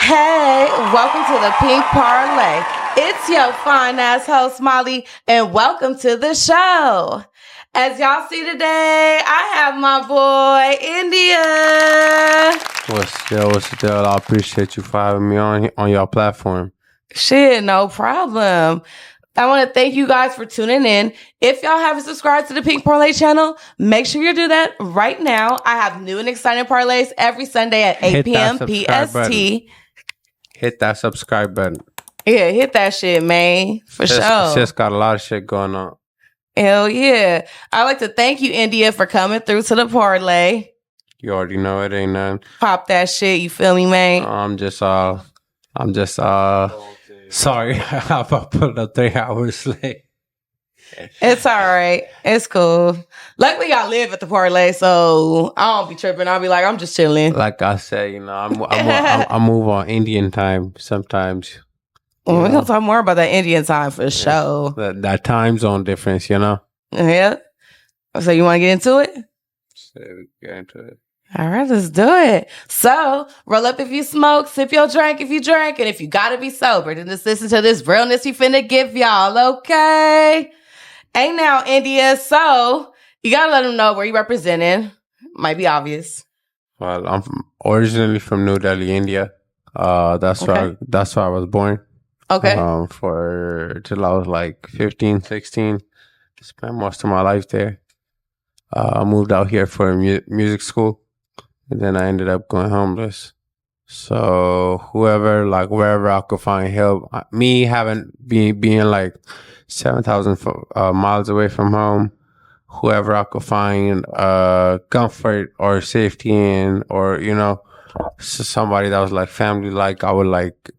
Hey, welcome to the Pink Parley. It's your fine ass host, Molly, and welcome to the show. As y'all see today, I have my boy, India. What's the deal? I appreciate you for having me on your platform. Shit, no problem. I want to thank you guys for tuning in. If y'all haven't subscribed to the Pink Parlay channel, make sure you do that right now. I have new and exciting parlays every Sunday at 8 p.m. PST. Hit that subscribe button. Yeah, hit that shit, man. For sure. Just got a lot of shit going on. Hell yeah. I'd like to thank you, India, for coming through to the parlay. You already know it ain't nothing. Pop that shit, you feel me, man? I'm just sorry. I pulled up 3 hours late. It's all right. It's cool. Luckily, I live at the parlay, so I don't be tripping. I'll be like, I'm just chilling. Like I said, I move on Indian time sometimes. Well, we're going to talk more about that Indian time for sure. That time zone difference, you know? Yeah. So you want to get into it? Get into it. All right, let's do it. So, roll up if you smoke, sip your drink if you drink, and if you gotta be sober, then just listen to this realness we finna give y'all, okay? Hey now, India, so you gotta let them know where you representing. Might be obvious. Well, I'm originally from New Delhi, India. That's where I was born. Okay. Till I was like 15, 16. Spent most of my life there. I moved out here for music school. And then I ended up going homeless. So wherever I could find help, being like 7,000 miles away from home, whoever I could find comfort or safety in, or somebody that was like family, like I would like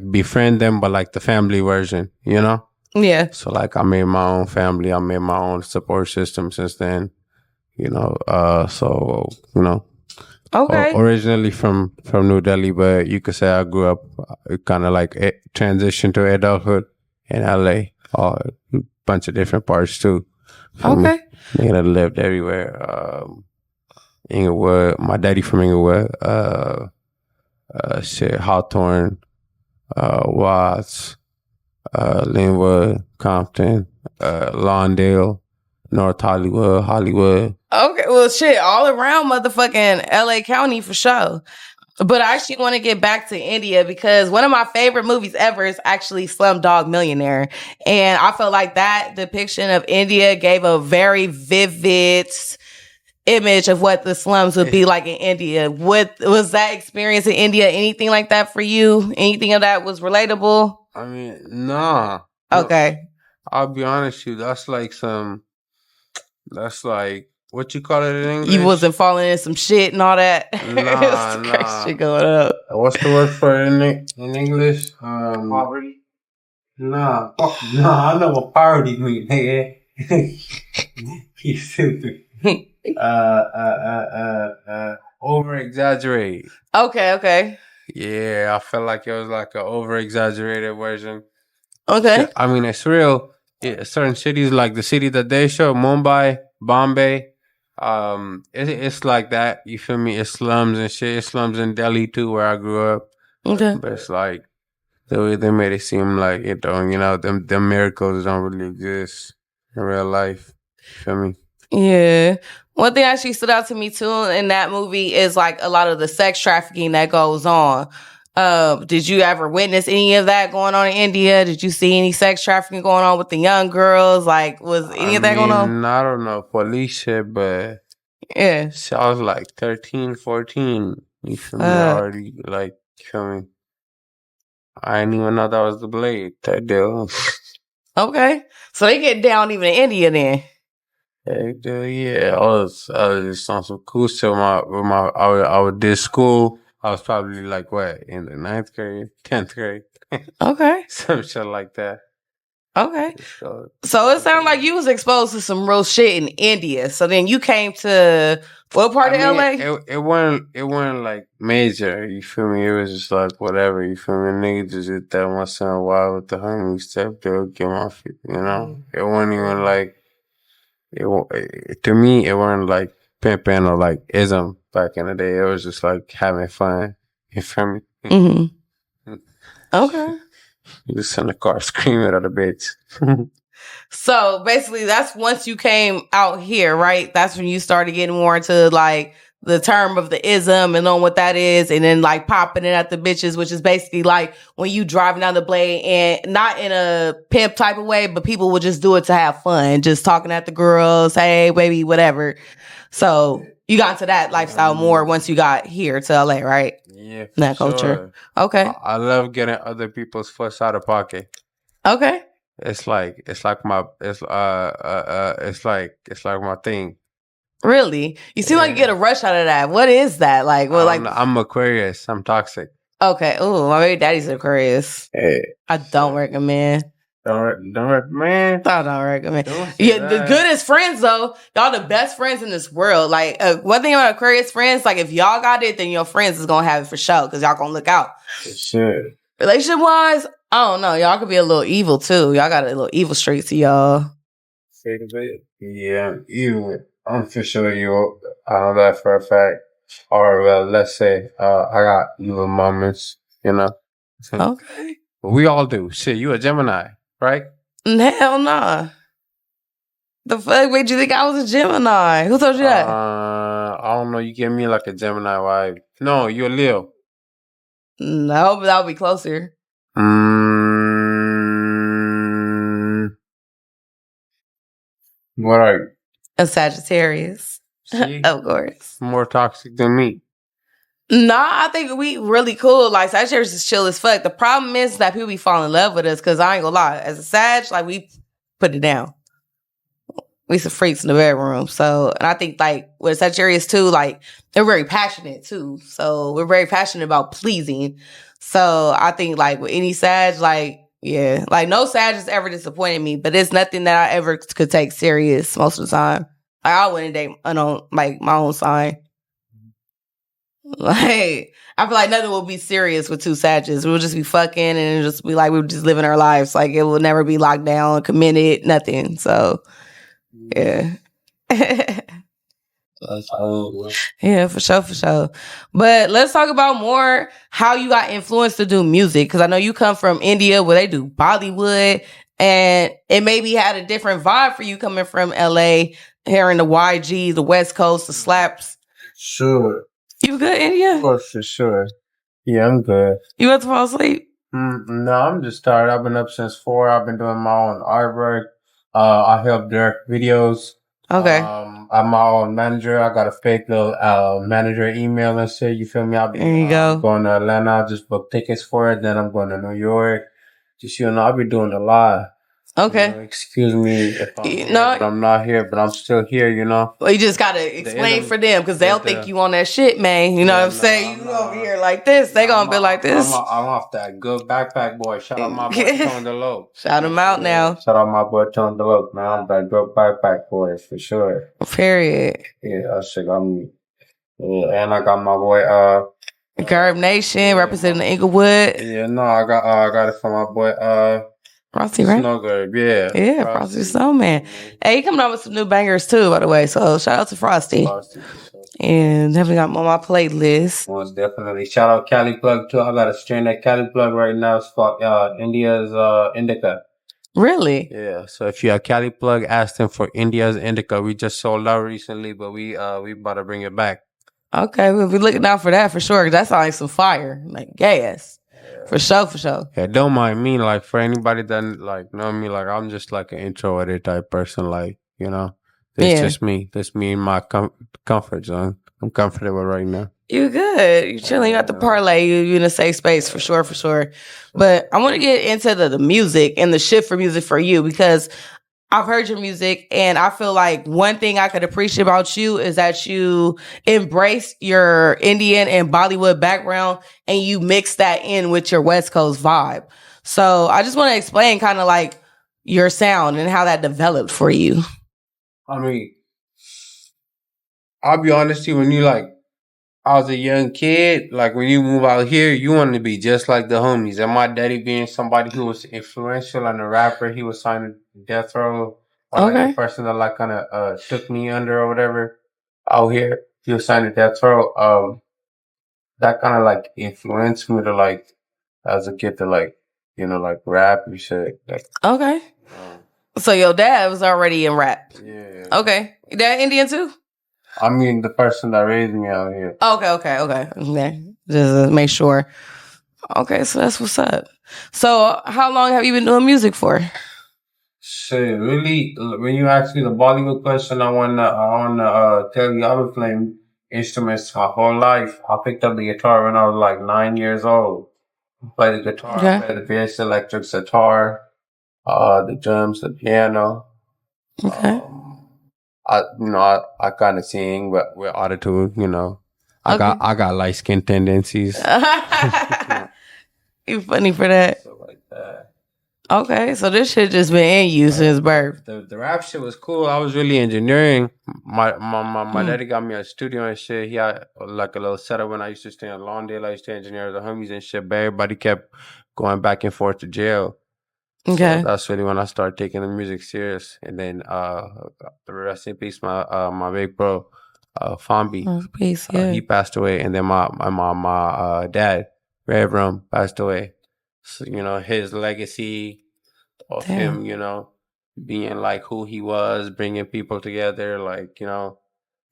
befriend them, but like the family version, Yeah. So like I made my own family, I made my own support system since then, Okay. Originally from New Delhi, but you could say I grew up kind of like transitioned to adulthood in LA. A bunch of different parts too. Okay. I lived everywhere. Inglewood, my daddy from Inglewood. Hawthorne, Watts, Linwood, Compton, Lawndale, North Hollywood. Okay, well, shit, all around motherfucking LA County for sure. But I actually want to get back to India because one of my favorite movies ever is actually Slumdog Millionaire. And I feel like that depiction of India gave a very vivid image of what the slums would be like in India. What was that experience in India? Anything like that for you? Anything of that was relatable? I mean, nah. Okay. I'll be honest with you. That's like, what you call it in English? You wasn't falling in some shit and all that. Nah. Shit going up. What's the word for it in English? Poverty? Nah, I know what poverty means, nigga. You stupid. Over exaggerate. Okay. Yeah, I felt like it was like an over exaggerated version. Okay. I mean, it's real. Yeah, certain cities like the city that they show, Mumbai, Bombay, it's like that. You feel me? It's slums and shit. It's slums in Delhi too, where I grew up. Okay. But it's like the way they made it seem like it don't. Them miracles don't really exist in real life. You feel me? Yeah. One thing actually stood out to me too in that movie is like a lot of the sex trafficking that goes on. Did you ever witness any of that going on in India? Did you see any sex trafficking going on with the young girls? Like, was any of that going on? I don't know, police shit, but yeah. I was like 13, 14. You feel me? Already, like, you feel me? I didn't even know that was the blade, that deal. Okay. So they get down even in India then. Yeah. I was just on some cool shit. I would did school. I was probably like, what, in the 9th grade, 10th grade? Okay. Some shit like that. Okay. So it sounded like you was exposed to some real shit in India. So then you came to what part of LA? It wasn't like major, you feel me? It was just like whatever, you feel me? Niggas just did that once in a while with the homies type deal, get my feet, It wasn't even like, to me, it wasn't like pimping or like ism back in the day. It was just like having fun. You feel me? Mm-hmm. Okay. You just in the car screaming at the bitch. So basically, that's once you came out here, right? That's when you started getting more into like the term of the ism and knowing what that is, and then like popping it at the bitches, which is basically like when you driving down the blade and not in a pimp type of way, but people will just do it to have fun, just talking at the girls, hey, baby, whatever. So you got into that lifestyle more once you got here to LA, right? Yeah, that culture. Okay. I love getting other people's fuss out of pocket. Okay. It's like my it's my thing. Really? You seem like you get a rush out of that. What is that? Like, well, like I'm Aquarius. I'm toxic. Okay. Oh, my baby daddy's Aquarius. Hey, I don't recommend. Don't recommend. I don't recommend. Yeah, the goodest friends though. Y'all the best friends in this world. Like one thing about Aquarius friends, like if y'all got it, then your friends is gonna have it for sure because y'all gonna look out. Sure. Relationship wise, I don't know. Y'all could be a little evil too. Y'all got a little evil streak to y'all. Yeah, evil. I'm for sure you. I know that for a fact. Or well, let's say I got evil moments. You know. Okay. We all do. Shit, you a Gemini, right? Hell nah. The fuck made you think I was a Gemini? Who told you that? I don't know. You give me like a Gemini vibe. No, you're a Leo. No, but that would be closer. What are you? A Sagittarius. See? Of course. More toxic than me. Nah, I think we really cool. Like, Sagittarius is chill as fuck. The problem is that people be falling in love with us because I ain't gonna lie. As a Sag, like, we put it down. We some freaks in the bedroom. So, and I think, like, with Sagittarius, too, like, they're very passionate, too. So, we're very passionate about pleasing. So, I think, like, with any Sag, like, yeah. Like, no Sag has ever disappointed me, but it's nothing that I ever could take serious most of the time. Like, I wouldn't date, like, my own sign. Like, I feel like nothing will be serious with two Sages. We'll just be fucking and just be like, we're just living our lives. Like, it will never be locked down, committed, nothing. So, yeah. Yeah, for sure. But let's talk about more how you got influenced to do music. Because I know you come from India where they do Bollywood. And it maybe had a different vibe for you coming from LA, hearing the YG, the West Coast, the slaps. Sure. You good, India? Of course, for sure. Yeah, I'm good. You about to fall asleep? No, I'm just tired. I've been up since 4. I've been doing my own artwork. I help direct videos. Okay. I'm my own manager. I got a fake little manager email and shit. You feel me? I'll be there you go. Going to Atlanta. I'll just book tickets for it. Then I'm going to New York. Just, I'll be doing a lot. Okay. Excuse me if I'm here, but I'm not here, but I'm still here, Well, you just got to explain for them because they'll think you on that shit, man. You know what I'm saying? You over here like this. They going to be like this. I'm off that good backpack boy. Shout out my boy Tone DeLope. Shout him out now. Shout out my boy Tone DeLope, man. I'm that good backpack boy for sure. Period. Yeah, that shit got me. Yeah, and I got my boy Garb Nation representing the Inglewood. Yeah, no, I got it from my boy Frosty, right? Snowgird, yeah. Yeah, Frosty Snowman. Hey, he coming out with some new bangers too, by the way. So shout out to Frosty. And definitely got him on my playlist. Most definitely. Shout out Cali Plug too. I got a strain that Cali Plug right now. It's called India's Indica. Really? Yeah. So if you have Cali Plug, ask them for India's Indica. We just sold out recently, but we about to bring it back. Okay, we'll be looking out for that for sure. Cause that sounds like some fire, like gas. For sure. Yeah, don't mind me. Like for anybody that like know me, like I'm just like an introverted type person. Like it's just me. That's me in my comfort zone. I'm comfortable right now. You good? You chilling? You got the Parley. You in a safe space for sure. But I want to get into the music and the shift for music for you because I've heard your music and I feel like one thing I could appreciate about you is that you embrace your Indian and Bollywood background and you mix that in with your West Coast vibe. So I just want to explain kind of like your sound and how that developed for you. I mean, I'll be honest with you, when I was a young kid, like when you move out here, you want to be just like the homies. And my daddy being somebody who was influential and a rapper, he was signed to Death Row. Or like the person that like kind of took me under or whatever out here. He was signed to Death Row. that kind of like influenced me to like as a kid to like like rap and shit. Like, Okay. So your dad was already in rap. yeah. Okay. Your dad Indian too? I mean, the person that raised me out here. Okay. Okay. Just make sure. Okay, so that's what's up. So how long have you been doing music for? Shit, really, when you ask me the Bollywood question, I wanna tell you I've been playing instruments my whole life. I picked up the guitar when I was like 9 years old. I played the guitar, I played the bass, electric guitar, the drums, the piano. Okay. I kind of sing, but with autotune. I got light skin tendencies. You funny for that. So like that. Okay, so this shit just been in you since birth. The rap shit was cool. I was really engineering. My daddy got me a studio and shit. He had like a little setup when I used to stay in Lawndale. I used to engineer the homies and shit. But everybody kept going back and forth to jail. Okay. So that's really when I started taking the music serious. And then the rest in peace, my big bro, Fambi. Peace, yeah. He passed away. And then my dad, Red Rum, passed away. So, his legacy of him, being like who he was, bringing people together, like,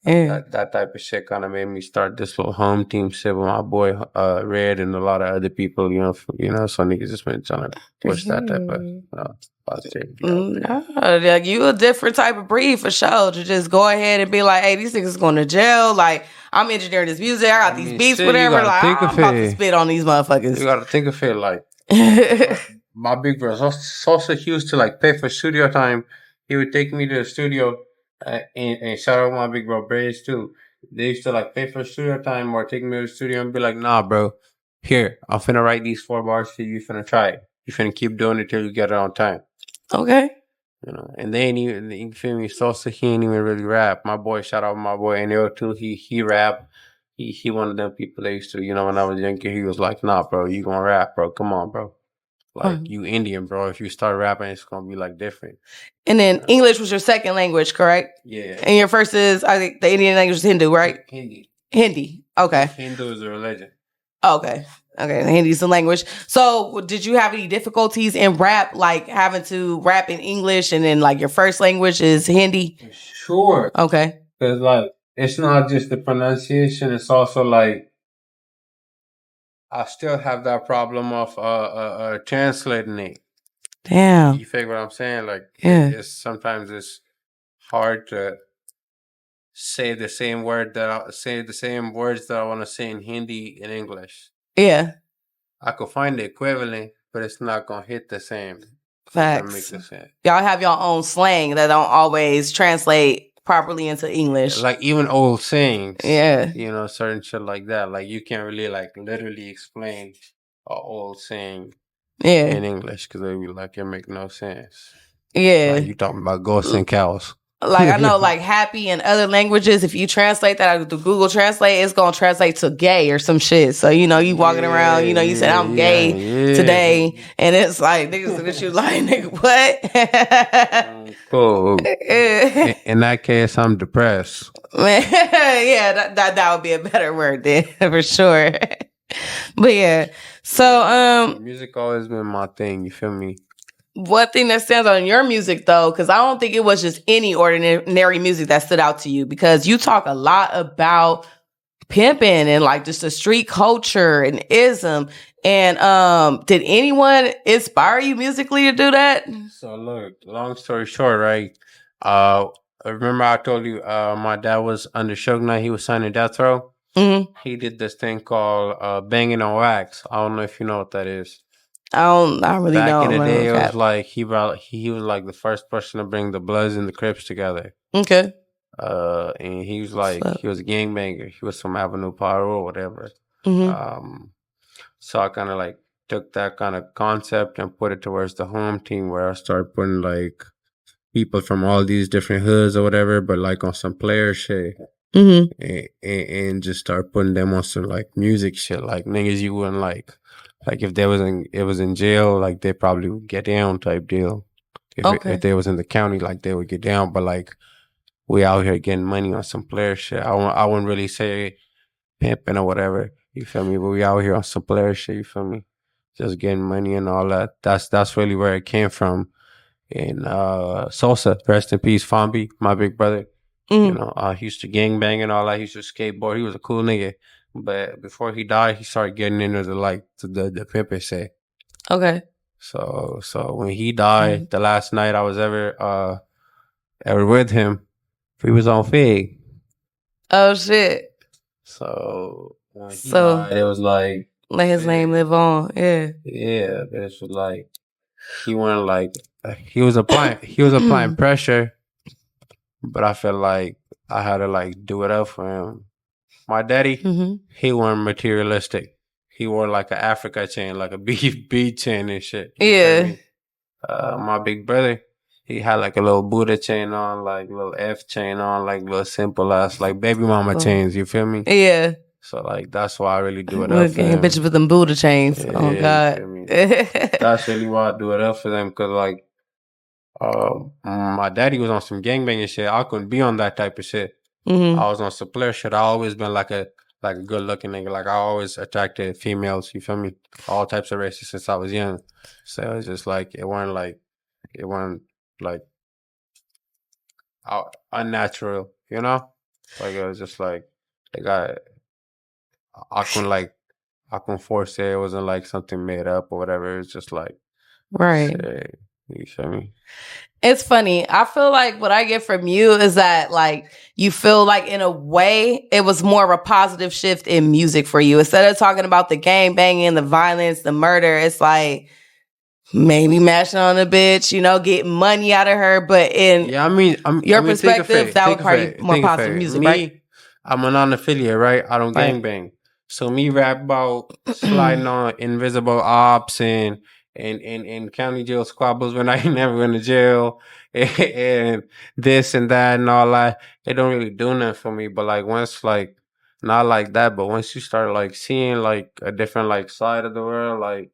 that type of shit kind of made me start this little home team shit with my boy Red and a lot of other people, so niggas just been trying to push that type of positivity. No, you a different type of breed for sure. To just go ahead and be like, hey, these niggas going to jail. Like, I'm engineering this music. I got these beats, whatever. Like, I'm about to spit on these motherfuckers. You got to think of it like, my big brother also he used to like pay for studio time. He would take me to the studio and shout out my big bro Braves too. They used to like pay for studio time or take me to the studio and be like, nah, bro, here, I'm finna write these 4 bars for you. You finna try it. You finna keep doing it till you get it on time. Okay. And they ain't even, you feel me? Sosa, he ain't even really rap. My boy, shout out my boy Anil too. He rap. He one of them people that used to, when I was younger, he was like, nah, bro, you gonna rap, bro. Come on, bro. Like, you Indian, bro. If you start rapping, it's gonna be like different. And then English was your second language, correct? Yeah. And your first is, I think the Indian language is Hindu, right? Hindi. Okay. Hindu is a religion. Okay. Hindi's the language. So did you have any difficulties in rap, like having to rap in English and then like your first language is Hindi? Sure. Okay. Because like, it's not just the pronunciation, it's also like, I still have that problem of translating it. Damn. You figure what I'm saying? Like, sometimes it's hard to say the same words that I want to say in Hindi in English. Yeah. I could find the equivalent, but it's not gonna hit the same. Facts. That makes sense. Y'all have your own slang that don't always translate properly into English. Like even old sayings. Yeah. Certain shit like that. Like you can't really like literally explain an old saying in English because they be like, it make no sense. Yeah. Like you talking about ghosts and cows. Like I know like happy in other languages, if you translate that to Google Translate, it's gonna translate to gay or some shit. So you walking around, you said I'm gay today, and it's like niggas look at you like nigga what? Cool. In that case, I'm depressed. Man, yeah, that would be a better word then for sure. But yeah, so music always been my thing. You feel me? What thing that stands out in your music, though, because I don't think it was just any ordinary music that stood out to you, because you talk a lot about pimping and like just the street culture and ism. And did anyone inspire you musically to do that? So look, long story short, right? Remember I told you my dad was under Suge Knight. He was signing Death Row. Mm-hmm. He did this thing called Banging on Wax. I don't know if you know what that is. I don't really know. Back in the day, it was like he was like the first person to bring the Bloods and the Crips together. Okay. And he was like he was a gangbanger. He was from Avenue Power or whatever. Mm-hmm. So I kind of like took that kind of concept and put it towards the HomeTeam, where I started putting like people from all these different hoods or whatever, but like on some player shit. Mm-hmm. And just start putting them on some like music shit, like niggas you wouldn't like if it was in jail, like they probably would get down type deal. If they was in the county, like they would get down. But like we out here getting money on some player shit. I wouldn't really say pimping or whatever. You feel me? But we out here on some player shit. You feel me? Just getting money and all that. That's really where it came from. And Sosa, rest in peace, Fambi, my big brother. You know, he used to gangbang and all that. He used to skateboard. He was a cool nigga. But before he died, he started getting into the pimping shit. Okay. So when he died, the last night I was ever with him, he was on Fig. Oh shit. So when he died, it was like let his name live on. Yeah. Yeah, this was like he went like he was applying pressure, but I felt like I had to like do it up for him. My daddy, he wasn't materialistic. He wore like an Africa chain, like a bead chain and shit. Yeah. My big brother, he had like a little Buddha chain on, like little F chain on, like little simple ass, like baby mama chains. You feel me? Yeah. So like that's why I really do it up for them. Bitches with them Buddha chains. Yeah, oh God. That's really why I do it up for them, because like my daddy was on some gangbanging shit. I couldn't be on that type of shit. I was on some player shit. I always been like a good looking nigga. Like I always attracted females. You feel me? All types of races since I was young. So it was just like it weren't like unnatural. You know? Like it was just like I couldn't force it. It wasn't like something made up or whatever. It was just like shit. You feel me? It's funny. I feel like what I get from you is that like you feel like in a way it was more of a positive shift in music for you. Instead of talking about the gang banging, the violence, the murder, it's like maybe mashing on a bitch, you know, getting money out of her. But in your perspective, that would probably more positive music, right? I'm a non-affiliate, right? I don't gangbang. So me rap about sliding on invisible ops and county jail squabbles when I ain't never been to jail and this and that and all that. It don't really do nothing for me. But like once like not like that, but once you start like seeing like a different like side of the world, like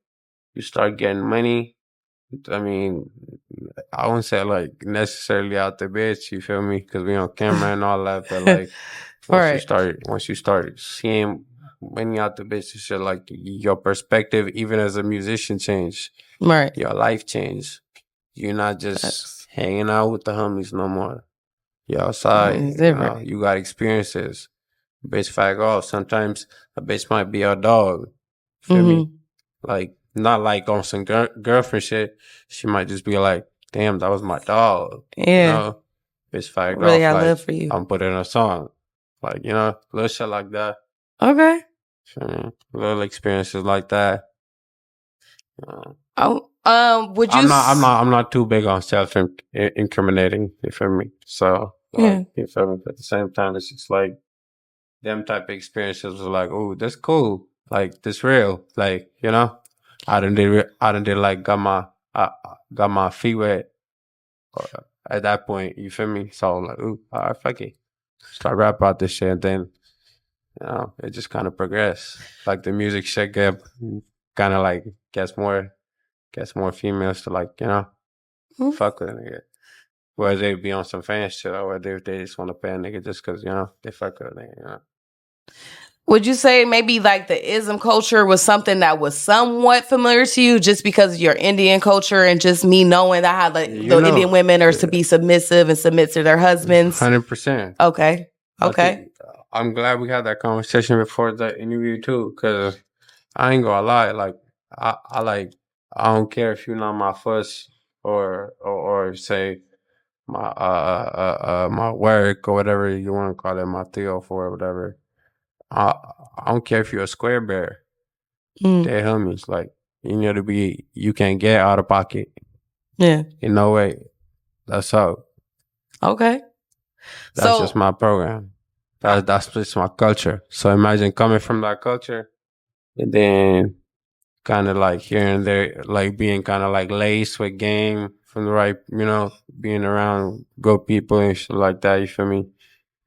you start getting money. I mean, I wouldn't say like necessarily out the bitch, you feel me? Because we on camera and all that, but like once you start seeing money out the bitch, it's just like your perspective, even as a musician, change. Right. Your life change. You're not just hanging out with the homies no more. You're outside. You got experiences. Bitch fag off. Sometimes a bitch might be a dog. Feel me? Like not like on some girlfriend shit. She might just be like, "Damn, that was my dog." Yeah. You know? Bitch fag off. Really, I love for you. I'm putting a song. Like, you know, little shit like that. Okay. Little experiences like that. Would you? I'm not too big on self-incriminating. You feel me? So, like, you feel me? But at the same time, it's just like them type of experiences was like, oh, that's cool. Like, this real. Like, you know, I did like got my feet wet at that point. You feel me? So I'm like, ooh, all right, fuck it. Start rap about this shit, and then you know it just kind of progressed. Like the music shit kind of like gets more females to like, you know, fuck with a nigga. Whether they be on some fan shit or whether they just want to pay a nigga just because, you know, they fuck with a nigga, you know. Would you say maybe like the ism culture was something that was somewhat familiar to you just because of your Indian culture and just me knowing that how the Indian women are to be submissive and submit to their husbands? 100%. Okay. I'm glad we had that conversation before the interview too, because I ain't gonna lie, like I don't care if you're not my first or say my my work or whatever you want to call it, my Theo for or whatever. I don't care if you're a square bear. They're homies. Like you can't get out of pocket. Yeah. In no way. That's how. Okay. That's just my program. That's just my culture. So imagine coming from that culture and then kind of like here and there, like being kind of like laced with game from the right, you know, being around good people and shit like that. You feel me?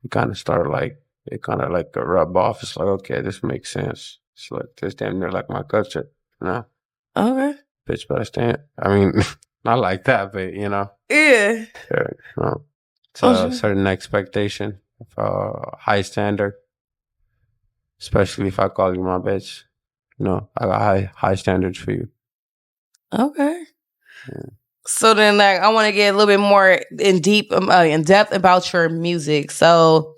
You kind of start like, it kind of like a rub off. It's like, okay, this makes sense. It's like, this damn near like my culture, you know? Okay. Bitch better stand. I mean, not like that, but you know? Yeah. You know, it's a certain expectation, high standard. especially if I call you my bitch. You know, I got high standards for you. Okay. Yeah. So then, like, I want to get a little bit more in depth about your music. So,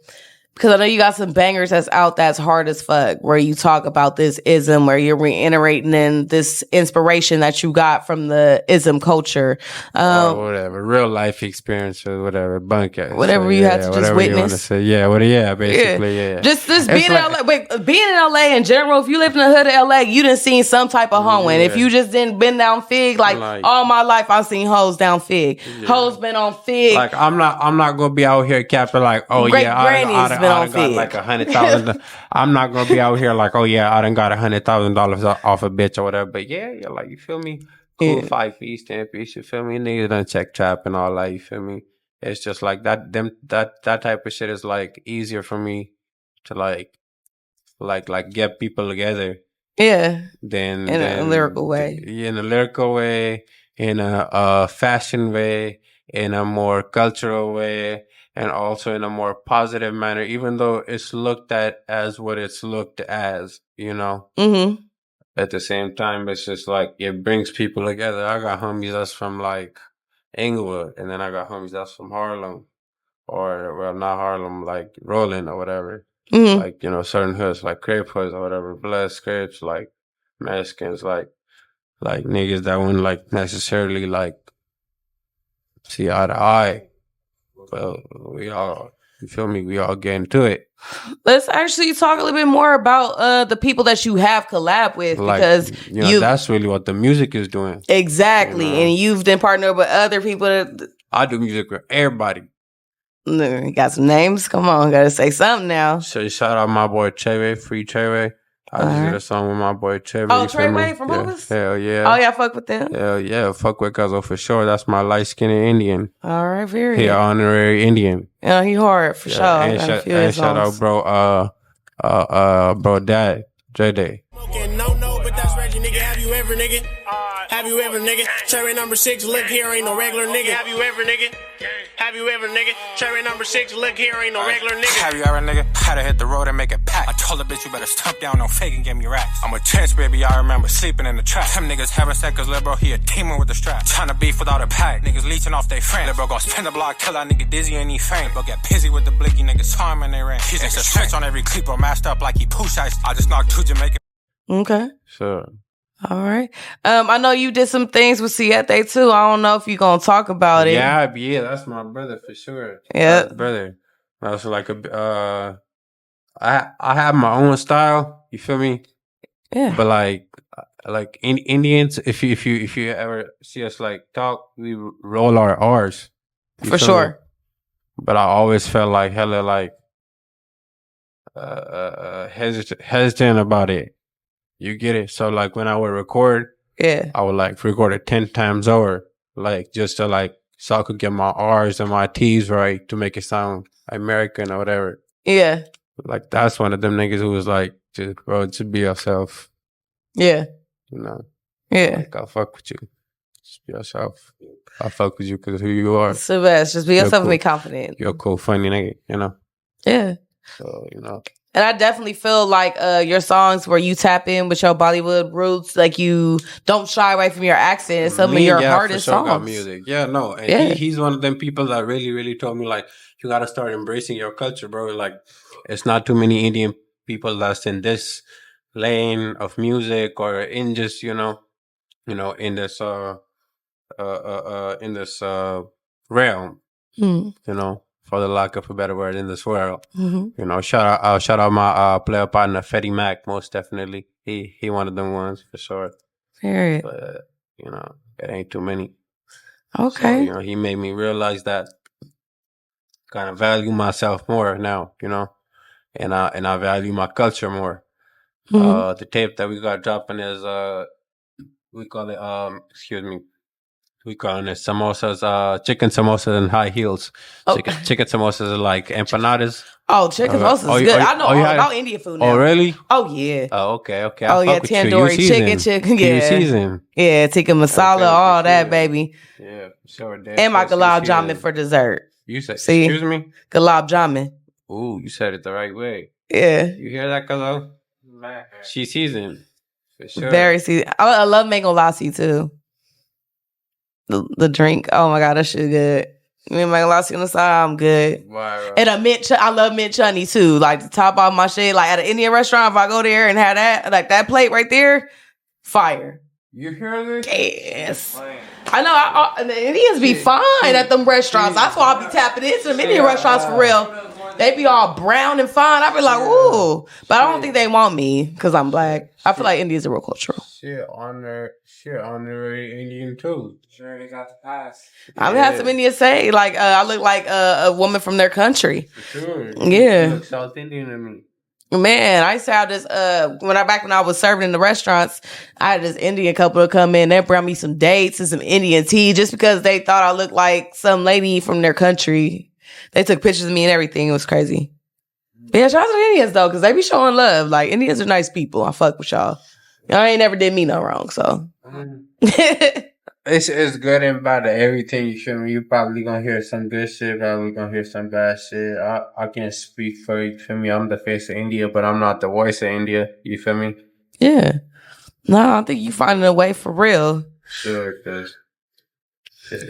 because I know you got some bangers that's out that's hard as fuck, where you talk about this ism, where you're reiterating in this inspiration that you got from the ism culture. Whatever, real life experience or whatever, whatever you have to just witness. You want to say. Basically, yeah. Just being in LA. Being in LA in general, if you live in the hood of LA, you done seen some type of hoeing. If you just didn't been down Fig, like all my life, I've seen hoes down Fig. Yeah. Hoes been on Fig. Like I'm not gonna be out here capping like, oh Great yeah, I done got like $100,000. I'm not gonna be out here like, oh yeah, I done got $100,000 off a bitch or whatever. But yeah, like, you feel me? Cool, 5 piece, 10 piece. You feel me? Niggas done check trap and all that. You feel me? It's just like that. That type of shit is like easier for me to like get people together. Yeah. Than in a lyrical way. In a lyrical way, in a fashion way, in a more cultural way, and also in a more positive manner, even though it's looked at as what it's looked as, you know? Mm-hmm. At the same time, it's just like, it brings people together. I got homies that's from like Inglewood, and then I got homies that's from Harlem, or, well, not Harlem, like Roland or whatever. Mm-hmm. Like, you know, certain hoods, like Crip hoods or whatever, Blood Scripts, like Mexicans, like niggas that wouldn't like necessarily like see eye to eye. Well, we all, you feel me? We all get into it. Let's actually talk a little bit more about the people that you have collab with, like, because you know, that's really what the music is doing. Exactly, you know? And you've been partnered with other people. I do music with everybody. You got some names? Come on, gotta say something now. So shout out my boy Chewe, Free Chewe. I just did a song with my boy Chewe. Oh, Treyway from Hoovers? Hell yeah. Oh yeah, fuck with them. Hell yeah, fuck with Cuzzo for sure. That's my light skinned Indian. All right, very. He honorary Indian. Yeah, he hard for sure. And shout out bro Dad, J Day. No, but that's Reggie, nigga. Have you ever, nigga? Have you ever, nigga? Cherry number 6, look here, ain't no regular nigga. Have you ever, nigga? Have you ever, nigga? Cherry number 6, look here, ain't no regular nigga. Have you ever, nigga? Had to hit the road and make it pack. I told the bitch you better stump down, no fake and give me racks. I'm a tense baby, I remember sleeping in the trap. Them niggas having sex cause lil' bro, he a demon with the strap. Tryna beef without a pack. Niggas leeching off they friend. Lil' bro gon' spin the block till that nigga dizzy and he faint. But get busy with the blicky niggas saw him and they ran. He's niggas switch on every clip or masked up like he push ice. I just knocked 2 Jamaican. Okay. Sure. All right. I know you did some things with Siete too. I don't know if you're gonna talk about it. Yeah, that's my brother for sure. Yeah, brother. I was like I have my own style. You feel me? Yeah. But like Indians, if you ever see us like talk, we roll our R's. For sure. Me? But I always felt like hella like hesitant about it. You get it? So like when I would record, I would like record it 10 times over, like just to like, so I could get my R's and my T's right to make it sound American or whatever. Yeah. Like that's one of them niggas who was like, just bro, just be yourself. Yeah. You know? Yeah. Like, I'll fuck with you. Just be yourself. I'll fuck with you because of who you are. So best. Just be yourself and be confident. You're a cool, funny nigga, you know? Yeah. So, you know. And I definitely feel like your songs where you tap in with your Bollywood roots, like you don't shy away from your accent and some of your hardest songs. Got music. Yeah, no. And he's one of them people that really, really told me, like, you got to start embracing your culture, bro. Like, it's not too many Indian people that's in this lane of music or in just, in this, realm, you know. For the lack of a better word, in this world. Mm-hmm. You know, shout out my player partner Fetty Mac, most definitely. He one of them ones for sure. Period. But it ain't too many. Okay. So, he made me realize that kind of value myself more now, and I value my culture more. Mm-hmm. The tape that we got dropping is we call it we calling it samosas, chicken samosas and high heels. Oh. Chicken samosas are like empanadas. Oh, chicken samosas is good. I know all about Indian food now. Oh, really? Oh, yeah. Oh, okay. Oh, yeah, tandoori chicken. Yeah. Season. Yeah, tikka masala, all that, baby. Yeah, sure. And my gulab jamun for dessert. You said, excuse me? Gulab jamun. Ooh, you said it the right way. Yeah. You hear that, Kalo? She's seasoned. For sure. Very seasoned. I love mango lassi too. The drink. Oh my god, that shit good. Me and mango lassi on the side, I'm good. Wow. And a mint. I love mint chutney too. Like to top off my shit. Like at an Indian restaurant, if I go there and have that, like that plate right there, fire. You hear this? Yes. I know. And the Indians be fine at them restaurants. That's why I be tapping into them Indian restaurants for real. They be all brown and fine. I be like, ooh. But I don't think they want me because I'm black. I feel like Indians are real cultural. Shit, honorary Indian too. Sure, they got the pass. I've had some Indians say, like, I look like a woman from their country. For sure. Yeah. You look South Indian to me. Man, I used to have this, when I was serving in the restaurants, I had this Indian couple to come in. They brought me some dates and some Indian tea just because they thought I looked like some lady from their country. They took pictures of me and everything. It was crazy. But yeah, shout out to the Indians though, because they be showing love. Like, Indians are nice people. I fuck with y'all. Y'all ain't never did me no wrong, so. It's good and bad at everything, you feel me? You probably gonna hear some good shit, probably gonna hear some bad shit. I can't speak for you, feel me? I'm the face of India, but I'm not the voice of India, you feel me? Yeah. No, I think you finding a way for real. Sure, because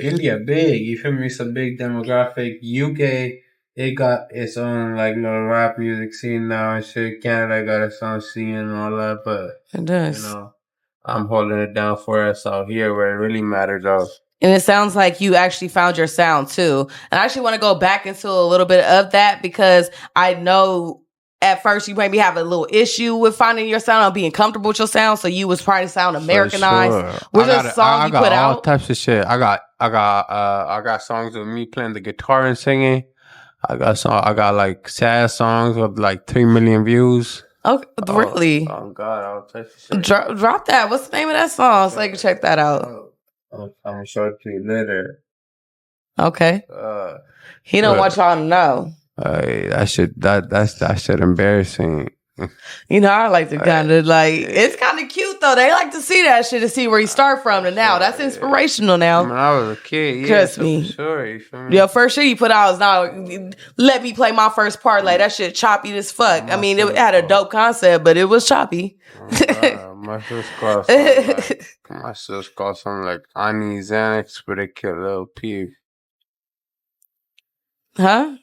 India big, you feel me? It's a big demographic. UK, it got its own like little rap music scene now and shit. Canada got its own scene and all that, but It does. you know, I'm holding it down for us out here where it really matters though. And it sounds like you actually found your sound too. And I actually want to go back into a little bit of that because I know at first you maybe have a little issue with finding your sound or being comfortable with your sound. So you was trying to sound Americanized. Sure. Where's the song you put all out? types of shit. I got songs with me playing the guitar and singing. I got like sad songs with like 3 million views. Oh, really? Oh God, all types of shit. Drop that. What's the name of that song so I can check that out? I'm gonna show it to you later. Okay. He don't want y'all to know. That shit embarrassing. You know, I like to kind of like, it's kind of cute though. They like to see that shit to see where you start from to now. That's inspirational now. When I was a kid, yeah. Trust me. For sure, you feel me? Your first shit you put out is now, let me play my first Parley. That shit choppy as fuck. I mean, it had a dope concept, but it was choppy. My sister's called something like I Need Xanax, but it killed Lil Peep. Huh?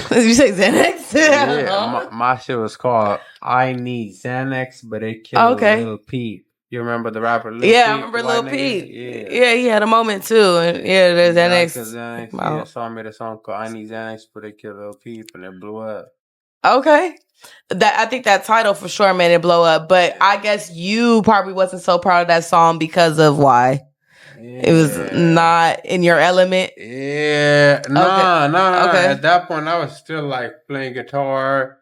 Did you say Xanax? Yeah, my shit was called I Need Xanax, but it killed Lil Peep. You remember the rapper Lil Peep? Yeah, I remember Lil Peep. Yeah, he had a moment too. And yeah, there's Xanax. Yeah, so I made a song called I Need Xanax, but it killed Lil Peep, and it blew up. Okay. I think that title for sure made it blow up, but I guess you probably wasn't so proud of that song because of why? Yeah. It was not in your element? Yeah. No. Okay. At that point, I was still like playing guitar.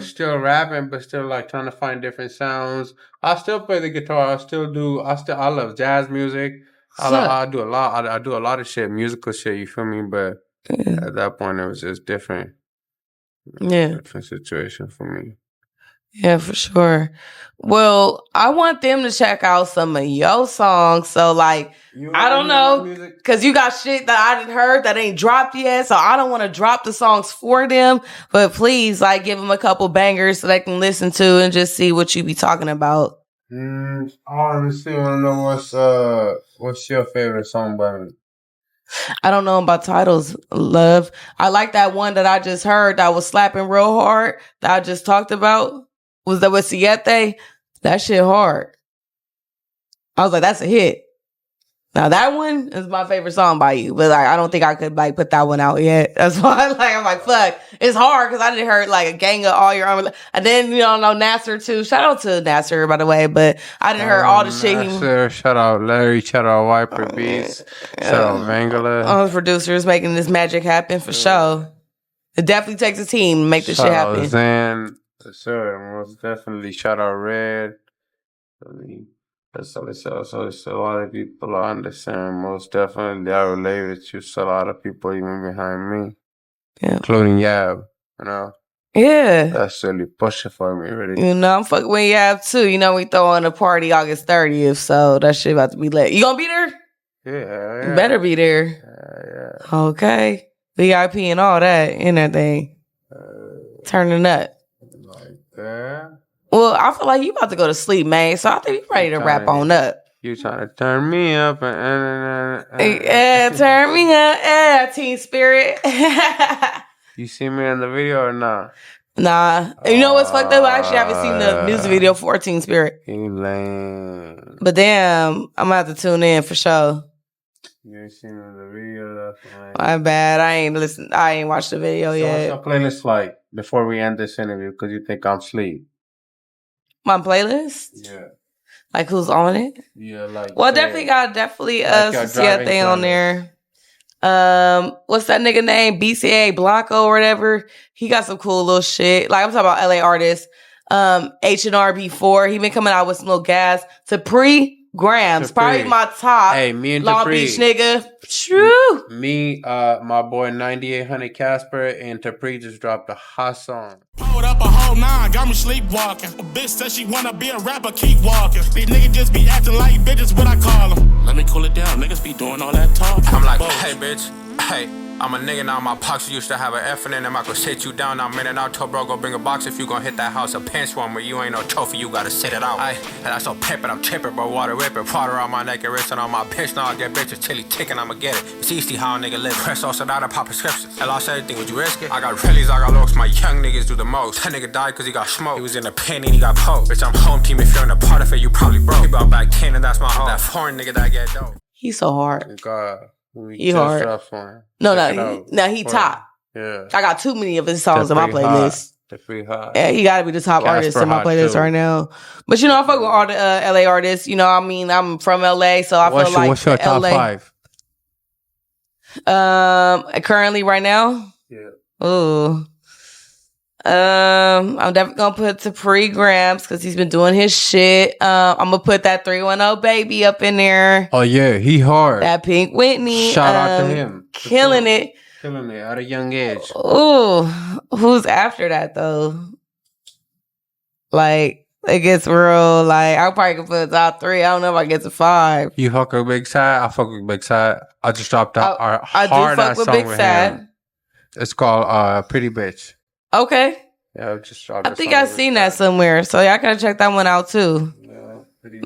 Still rapping, but still like trying to find different sounds. I still play the guitar. I love jazz music. I do a lot. I do a lot of shit, musical shit, you feel me? But at that point, it was just different. Yeah. Different situation for me. Yeah, for sure. Well, I want them to check out some of your songs. So, like, I don't know, because you got shit that I didn't heard that ain't dropped yet. So, I don't want to drop the songs for them. But please, like, give them a couple bangers so they can listen to and just see what you be talking about. I honestly want to know what's your favorite song by me? I don't know about titles, love. I like that one that I just heard that was slapping real hard that I just talked about. Was that with Siete? That shit hard. I was like, that's a hit. Now that one is my favorite song by you, but like I don't think I could like put that one out yet. That's why I'm like, fuck. It's hard because I didn't heard like a gang of all your armor. And then know Nasser too. Shout out to Nasser by the way, but I didn't heard all the shit. Nasser, shout out Larry, shout out Wiper Beats, shout out Mangala. All the producers making this magic happen for sure. It definitely takes a team to make this shit happen. Shout out Zan, sir, most definitely. Shout out Red. So a lot of people I understand. Most definitely, I relate to a lot of people even behind me, including Yab. You know, that's really pushing for me. Really, you know, I'm fucking with Yab too. You know, we throwing a party August 30th, so that shit about to be lit. You gonna be there? Yeah. You better be there. Yeah. Okay, VIP and all that and everything. Turning up. Like that. Well, I feel like you about to go to sleep, man. So I think we ready to wrap on up. You trying to turn me up and Yeah, turn me up. Yeah, teen spirit. You see me in the video or not? Nah. You know what's fucked up? I actually haven't seen the music video for Teen Spirit. You lame. But damn, I'm gonna have to tune in for sure. You ain't seen the video. My bad. I ain't watched the video yet. What's your playlist like before we end this interview? Because you think I'm asleep. My playlist? Yeah. Like who's on it? Yeah, like. Well, definitely got Siete driving on there. What's that nigga name? BCA Blanco or whatever. He got some cool little shit. Like I'm talking about LA artists. H&R before. He been coming out with some little gas. Tapri Grams. Probably my top. Hey, me and Long Tapri. Beach nigga. True. Me, my boy 9800 Casper and Tapri just dropped a hot song. Hold up a whole 9, got me sleepwalking. A bitch said she wanna be a rapper, keep walking. These niggas just be acting like bitches, what I call them. Let me cool it down, niggas be doing all that talk. I'm like, hey, bitch, hey. I'm a nigga now, my pox used to have an F in them. I could sit you down, I'm in and out. Told bro, go bring a box if you gon' hit that house. A pinch one where you ain't no trophy, you gotta sit it out. Ay, and that's so pimpin', I'm trippin', bro. Water whippin', water on my neck and wrist and on my bitch. Now I get bitches chilly tickin', I'ma get it. It's easy how a nigga live. Press also down and pop prescriptions. I lost everything, would you risk it? I got reallys, I got looks, my young niggas do the most. That nigga died cause he got smoked. He was in a pen and he got poked. Bitch, I'm home team, if you're in a part of it, you probably broke. He brought back 10 and that's my home. That foreign nigga that get dope. He's so hard. God. He hard. He top. Yeah. I got too many of his songs on my playlist. The free hot. Yeah, he got to be the top Casper artist in my playlist too. Right now. But you know, I fuck with all the LA artists. You know, I mean, I'm from LA, so I feel like what's your top LA, 5? Currently, right now. Yeah. Ooh. I'm definitely gonna put Tapri Grams because he's been doing his shit. I'm gonna put that 310 baby up in there. Oh yeah, he hard. That Pink Whitney. Shout out to him. Killing it. Killing it at a young age. Ooh, who's after that though? Like it gets real. Like I probably could put top 3. I don't know if I get to 5. You fuck with Big Sad? I fuck with Big Sad. I just dropped out our I hard do fuck ass with song Big with Sad. him. It's called Pretty Bitch. Okay. Yeah, I just dropped. I think I've seen that somewhere, so y'all gotta check that one out too.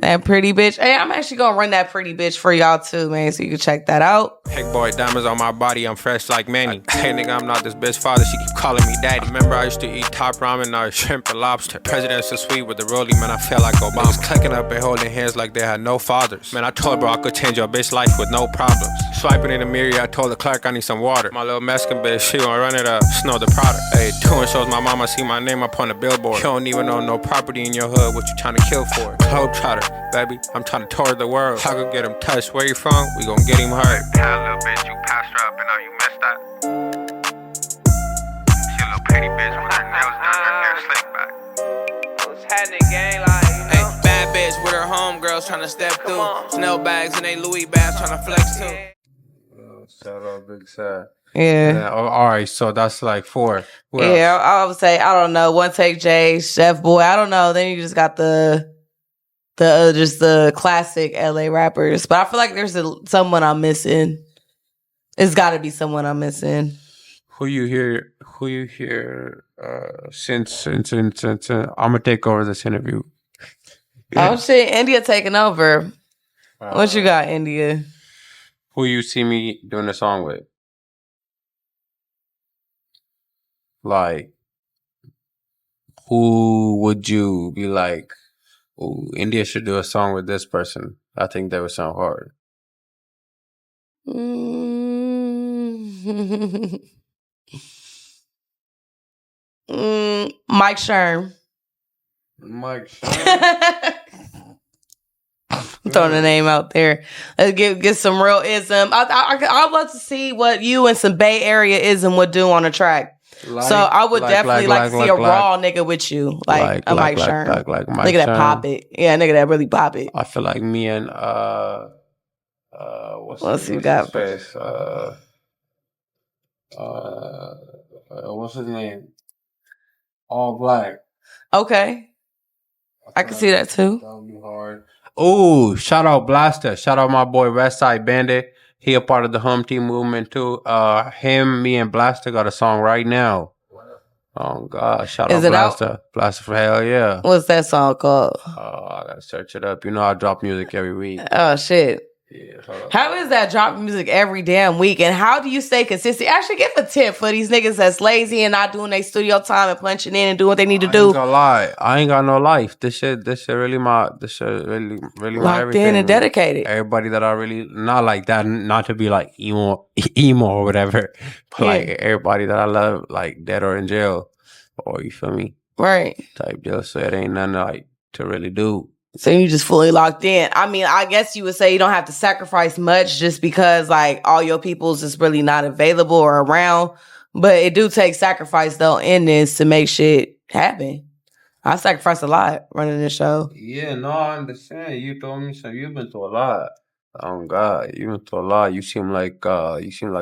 That Pretty Bitch. Hey, I'm actually gonna run that Pretty Bitch for y'all too, man, so you can check that out. Big boy diamonds on my body, I'm fresh like Manny. Hey nigga, I'm not this bitch father, she keep calling me daddy. Remember I used to eat top ramen, now it's shrimp and lobster. President's so sweet with the rollie, man, I feel like Obama. Niggas clicking up and holding hands like they had no fathers. Man, I told bro I could change your bitch life with no problems. Swiping in the mirror, I told the clerk I need some water. My little Mexican bitch, she gon' run it up, snow the product. Hey, doing shows, my mama see my name up on the billboard. You don't even own no property in your hood, what you trying to kill for? Globetrotter, baby, I'm trying to tour the world. I could get him touched, where you from? We gon' get him hurt. Yeah, little bitch, you passed her up and now you missed that. She a little pretty bitch with her nails done, her hair slicked back. What's happening, gang? Like, you know? Hey, bad bitch with her homegirls trying to step through. Chanel bags and they Louis bags trying to flex too. Shout out Big Sad. Yeah. All right, so that's like 4. Who Yeah, else? I would say, I don't know, One Take J, Chef Boy, I don't know. Then you just got just the classic LA rappers. But I feel like there's someone I'm missing. It's got to be someone I'm missing. Who you hear? Since I'm gonna take over this interview. Oh shit, India taking over. What you got, India? Who you see me doing a song with? Like, who would you be like, oh, India should do a song with this person? I think that would sound hard. Mike Sherm. Mike Sherm? I'm throwing a name out there. Let's get some real ism. I'd love to see what you and some Bay Area ism would do on a track. So I would definitely like to see a raw nigga with you, like a Mike Sherm. Like Mike nigga that Sherm. pop it. Yeah, nigga that really pop it. I feel like me and what's his face? What's his name? All Black. Okay. I can see that too. That would be hard. Oh, shout out Blaster. Shout out my boy Westside Bandit. He a part of the HomeTeam movement too. Me and Blaster got a song right now. Oh God! Shout Is out it Blaster, Blaster for hell yeah. What's that song called? Oh, I gotta search it up. You know I drop music every week. Oh shit. Yeah, hold up. How is that dropping music every damn week? And how do you stay consistent? Actually, give a tip for these niggas that's lazy and not doing their studio time and punching in and doing what they need to I do. ain't gonna lie. I ain't got no life. This shit really my my Locked everything. in and dedicated. Everybody that I really not like that, not to be like emo or whatever, but like everybody that I love, like dead or in jail, or you feel me, Right. type deal. So it ain't nothing like to really do. So you just fully locked in. I mean, I guess you would say you don't have to sacrifice much just because like all your people's just really not available or around. But it do take sacrifice though in this to make shit happen. I sacrificed a lot running this show. Yeah, no, I understand. You told me so. You've been through a lot. Oh God, you've been through a lot. You seem like a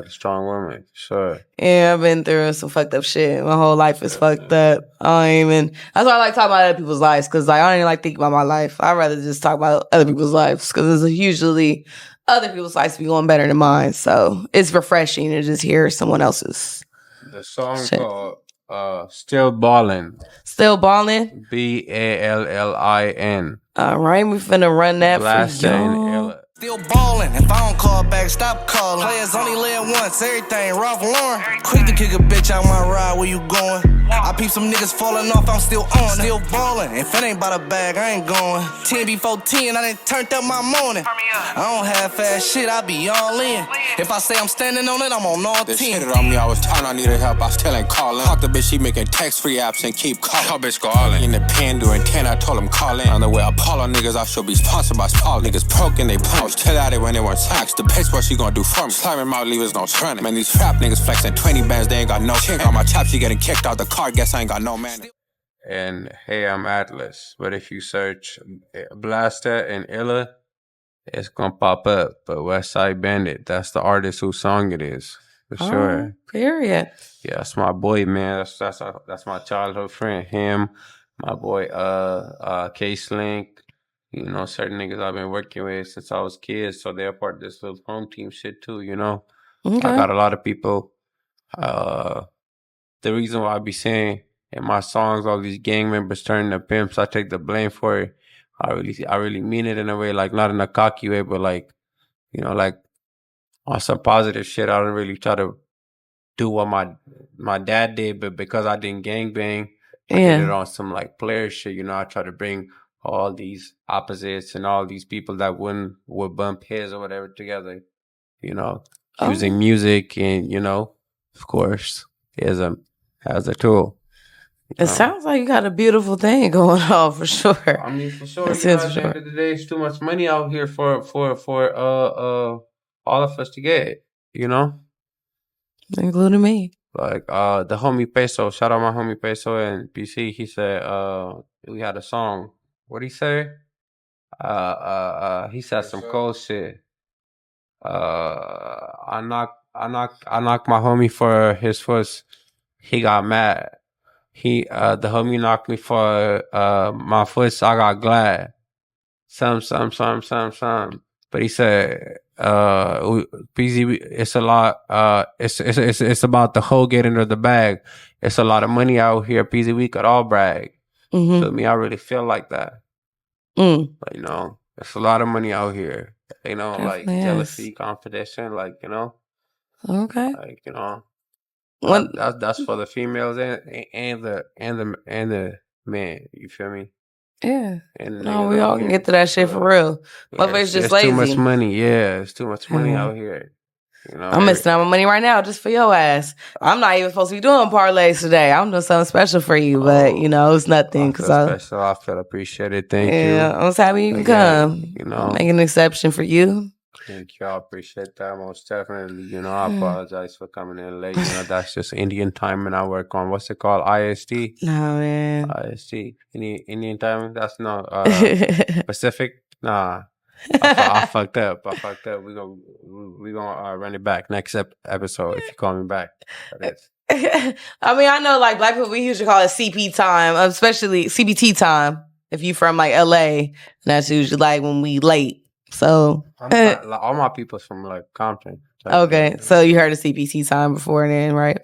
strong woman, sure. Yeah, I've been through some fucked up shit. My whole life is fucked up. I don't even. That's why I like talking about other people's lives because like I don't even like thinking about my life. I'd rather just talk about other people's lives because it's usually other people's lives be going better than mine. So it's refreshing to just hear someone else's. The song shit. called "Still Ballin." Still Ballin'. Ballin. All right, we finna run that Blaster for and y'all. Illah. Still ballin'. If I don't call back, stop calling. Players only live once, everything Ralph Lauren. Quick to kick a bitch out my ride, where you going? I peep some niggas falling off, I'm still on. Still ballin'. If it ain't about a bag, I ain't going. 10 before 10, I done turned up my morning. I don't have fast shit, I be all in. If I say I'm standing on it, I'm on all 10. They shit it on me, I was telling I needed help, I still ain't calling. Fuck the bitch, she making text-free apps and keep calling. Her bitch go all in. In the pen doing 10, I told him call in. On the way, Apollo niggas, I should be sponsored by Paul. Niggas broke and they punch. Tell out it when they want tax. The bitch, what she gonna do for me? Slamming my levers, no trending. Man, these rap niggas flexing 20 bands, they ain't got no chink. On my chop, she getting kicked out the car, guess I ain't got no man. And hey, I'm Atlas. But if you search Blaster and Illah, it's gonna pop up. But Westside Bandit, that's the artist whose song it is, for sure. Period. Yeah, that's my boy, man. That's my childhood friend. Him, my boy, K-Slink. You know, certain niggas I've been working with since I was kids, so they're part of this little HomeTeam shit too. You know, Okay. I got a lot of people. The reason why I be saying in my songs all these gang members turning to pimps, I take the blame for it. I really mean it in a way, like not in a cocky way, but like, you know, like on some positive shit. I don't really try to do what my dad did, but because I didn't gangbang, I did it on some like player shit. You know, I try to bring all these opposites and all these people that would bump heads or whatever together. You know, using music and, you know, of course, as a tool. It sounds like you got a beautiful thing going on for sure. I mean, for sure. That's You know, it, at for the end of the day, it's too much money out here for all of us to get. You know, Including me. like the homie Peso. Shout out my homie Peso and PC. He said we had a song. What'd he say? He said some cold shit. I knocked my homie for his first. He got mad. The homie knocked me for my foot. I got glad. Some. But he said, PZ, it's a lot. It's about the whole getting into the bag. It's a lot of money out here. PZ, we could all brag. Mm-hmm. Feel me? I really feel like that. Like, you know, it's a lot of money out here. You know, Definitely like is. jealousy, competition, like, you know, Okay. like, you know, What? that's for the females and the men. You feel me? Yeah. And the No, niggas we out all can here. get to that shit for real. Motherfuckers just It's lazy. too much money. Yeah, it's too much money Yeah. out here. You know, I'm missing out my money right now just for your ass. I'm not even supposed to be doing parlays today. I'm doing something special for you, but you know, it's nothing. special. I feel appreciated. Thank you. Yeah, I'm so happy you can come. You know, Make an exception for you. thank you. I appreciate that most definitely. You know, I apologize for coming in late. You know, that's just Indian time, and I work on what's it called, IST. No, man. IST. Indian time. That's not Pacific. Nah. I fucked up. We gonna run it back next episode if you call me back. That is. I mean, I know like black people, we usually call it CP time, especially CBT time. If you from like LA, and that's usually like when we late. So Like, all my people's from like Compton. Okay, so you heard of CPT time before then, right?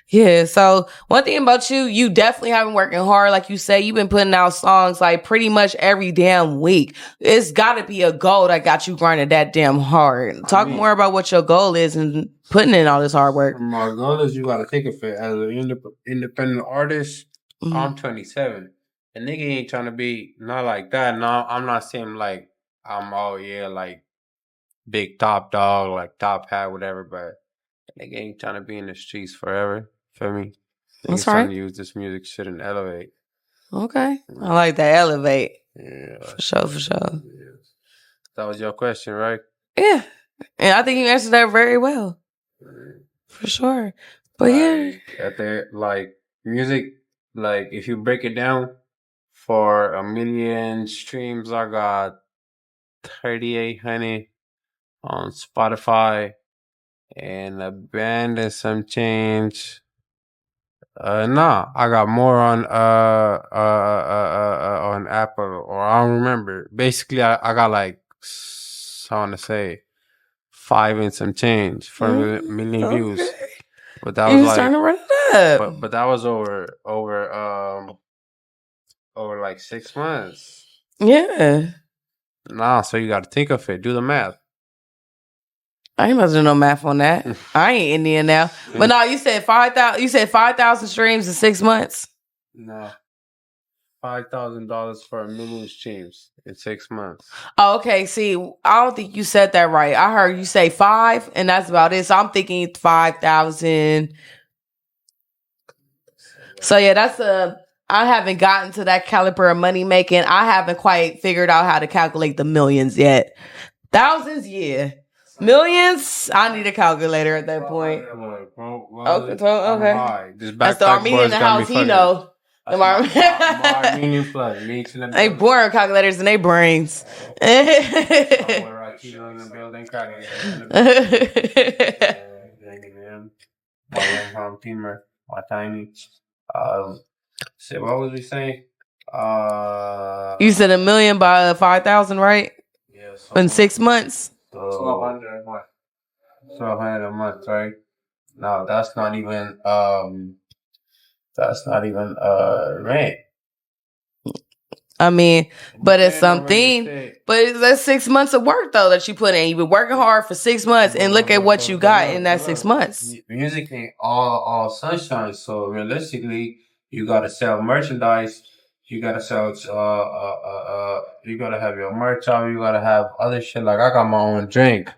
Yeah, so one thing about you, you definitely have been working hard. Like you say, you've been putting out songs like pretty much every damn week. It's got to be a goal that got you grinding that damn hard. Talk more about what your goal is and putting in all this hard work. My goal is you got to think of it as an independent artist. Mm-hmm. I'm 27. A nigga ain't trying to be not like that. No, I'm not saying like I'm like big top dog, like top hat, whatever, but a nigga ain't trying to be in the streets forever. Feel me? That's trying right. to use this music shit and elevate. Okay. I like that. Elevate. Yeah. For sure. Yeah. That was your question, right? Yeah. And I think you answered that very well. For sure. But like music, like if you break it down, for 1 million streams, I got 3,800 on Spotify, and a band and some change. Nah, I got more on Apple, or I don't remember. Basically, I got like I want to say 5 and some change for 1 million views. But that was like trying to run it up. But that was over like 6 months. Yeah. Nah, so you got to think of it. Do the math. I ain't about to do no math on that. I ain't Indian now. But no, you said 5,000. You said 5,000 streams in 6 months. No, $5,000 for 1 million streams in 6 months. Oh, okay. See, I don't think you said that right. I heard you say 5, and that's about it. So I'm thinking 5,000. So yeah, that's I haven't gotten to that caliber of money making. I haven't quite figured out how to calculate the millions yet. Thousands, yeah. Millions, I need a calculator at that point. Okay. That's the Armenian in the house. He know. Armenian flood. They boring calculators in their brains. HomeTeamer, my tiny. So what was we saying? You said 1 million by 5,000, right? Yeah. In 6 months. 1,200 a month. 1,200 a month, right? No, that's not even rent. I mean, but it's something. But that's 6 months of work though that you put in. You've been working hard for 6 months, and look at what you got in that 6 months. Music ain't all sunshine. So realistically, you gotta sell merchandise. You gotta sell. You gotta have your merch out. You gotta have other shit. Like I got my own drink.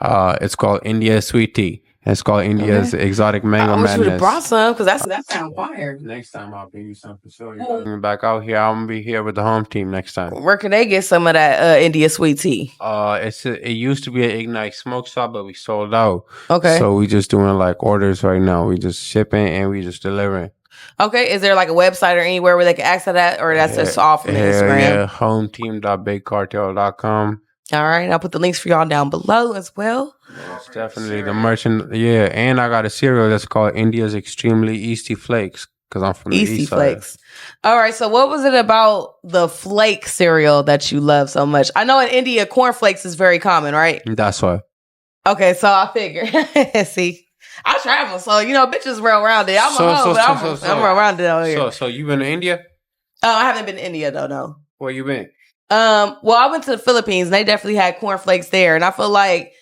It's called India Sweet Tea. It's called India's Exotic Mango Madness. I wish you would have brought some, because that sounds fire. Next time I'll bring you some for sure. You're coming back out here. I'm gonna be here with the home team next time. Where can they get some of that India Sweet Tea? It used to be an Ignite smoke shop, but we sold out. Okay. So we just doing like orders right now. We just shipping and we just delivering. Okay. Is there like a website or anywhere where they can access that, or that's just off on Instagram? Yeah, hometeam.bigcartel.com. All right, I'll put the links for y'all down below as well. It's definitely the merchant. Yeah, and I got a cereal that's called India's Extremely Easty Flakes because I'm from the Easty east Flakes. side. All right, so what was it about the flake cereal that you love so much? I know in India, cornflakes is very common, right? That's why. Okay, so I figure. See, I travel, so bitches well-rounded. I'm well-rounded out here. So you been to India? Oh, I haven't been to India though. No. Where you been? Well, I went to the Philippines and they definitely had cornflakes there. And I feel like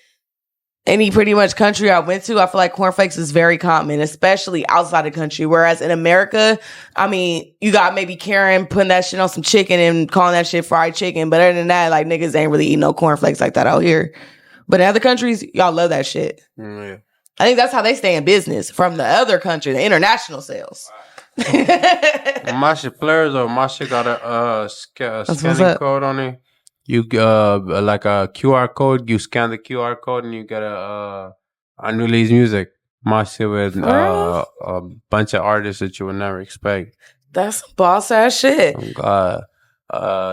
any pretty much country I went to, I feel like cornflakes is very common, especially outside the country. Whereas in America, I mean, you got maybe Karen putting that shit on some chicken and calling that shit fried chicken. But other than that, like niggas ain't really eating no cornflakes like that out here. But in other countries, y'all love that shit. Yeah. I think that's how they stay in business from the other country, the international sales. My shit players or my shit got a scanning code on it. You like a QR code. You scan the QR code and you get a unreleased music. My shit with a bunch of artists that you would never expect. That's some boss ass shit. Oh God.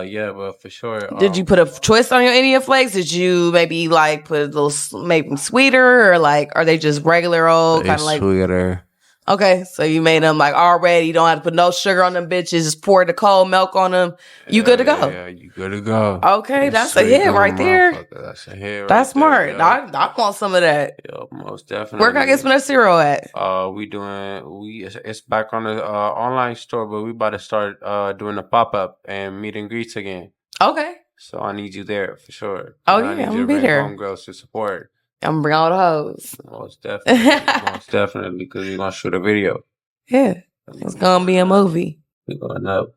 Yeah, but for sure. Did you put a twist on your Indian flakes? Did you maybe like put a little, make them sweeter, or like are they just regular old kind of like sweeter? Okay, so you made them like already. You don't have to put no sugar on them bitches. Just pour the cold milk on them. You good to go. Yeah, you good to go. Okay, that's a hit right there. That's a hit right That's smart. there, I want some of that. Yo, most definitely. Where can I get some of that cereal at? It's back on the online store, but we about to start doing a pop-up and meet and greets again. Okay. So I need you there for sure. Oh, I yeah, need I'm you gonna to be there. Homegirls to support. I'm gonna bring all the hoes. Most definitely. Most definitely, because we're gonna shoot a video. Yeah. It's gonna be a movie. We're gonna know.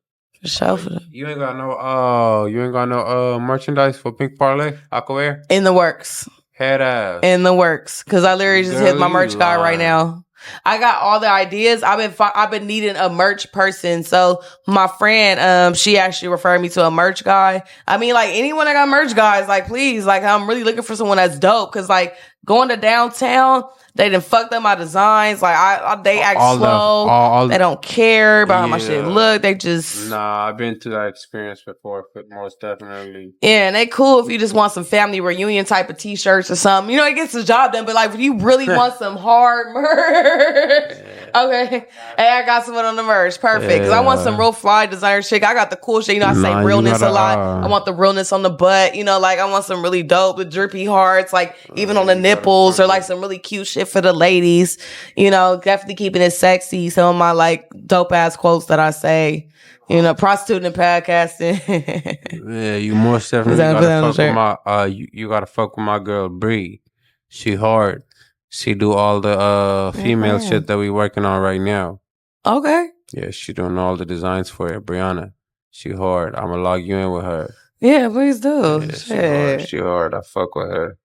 For sure. You ain't got no merchandise for Pink Parley Aquawear? In the works. Head ass. In the works. Cause I literally just hit my Girl, merch you guy right lying. now. I got all the ideas. I've been needing a merch person. So my friend, she actually referred me to a merch guy. I mean, like anyone that got merch guys, like please, like I'm really looking for someone that's dope. Cause like going to downtown, they done fucked up my designs. Like they act slow. They don't care about how my shit look. They just I've been through that experience before, but most definitely. Yeah, and they cool if you just want some family reunion type of t-shirts or something. You know, it gets the job done. But like, if you really want some hard merch, okay. Hey, I got someone on the merch. Perfect. Because I want some real fly designer shit. I got the cool shit. You know, I say realness a lot. I want the realness on the butt. You know, like I want some really dope with drippy hearts, like even on the nipples, or like some really cute shit for the ladies. You know, definitely keeping it sexy. Some of my like dope ass quotes that I say. You know, prostituting and podcasting. Yeah, you most definitely gotta fuck with my you gotta fuck with my girl Bree. She hard. She do all the female shit that we working on right now. Okay. Yeah, she doing all the designs for it, Brianna. She hard. I'ma log you in with her. Yeah, please do. Yeah, she hard. I fuck with her.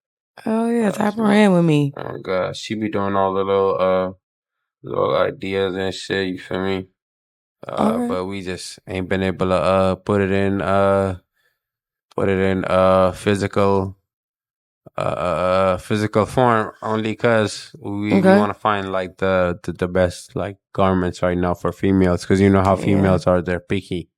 Oh yeah, tap her in with me. Oh my god, she be doing all the little ideas and shit. You feel me? But we just ain't been able to put it in physical form, only because we want to find like the best like garments right now for females, because you know how females are, they're picky.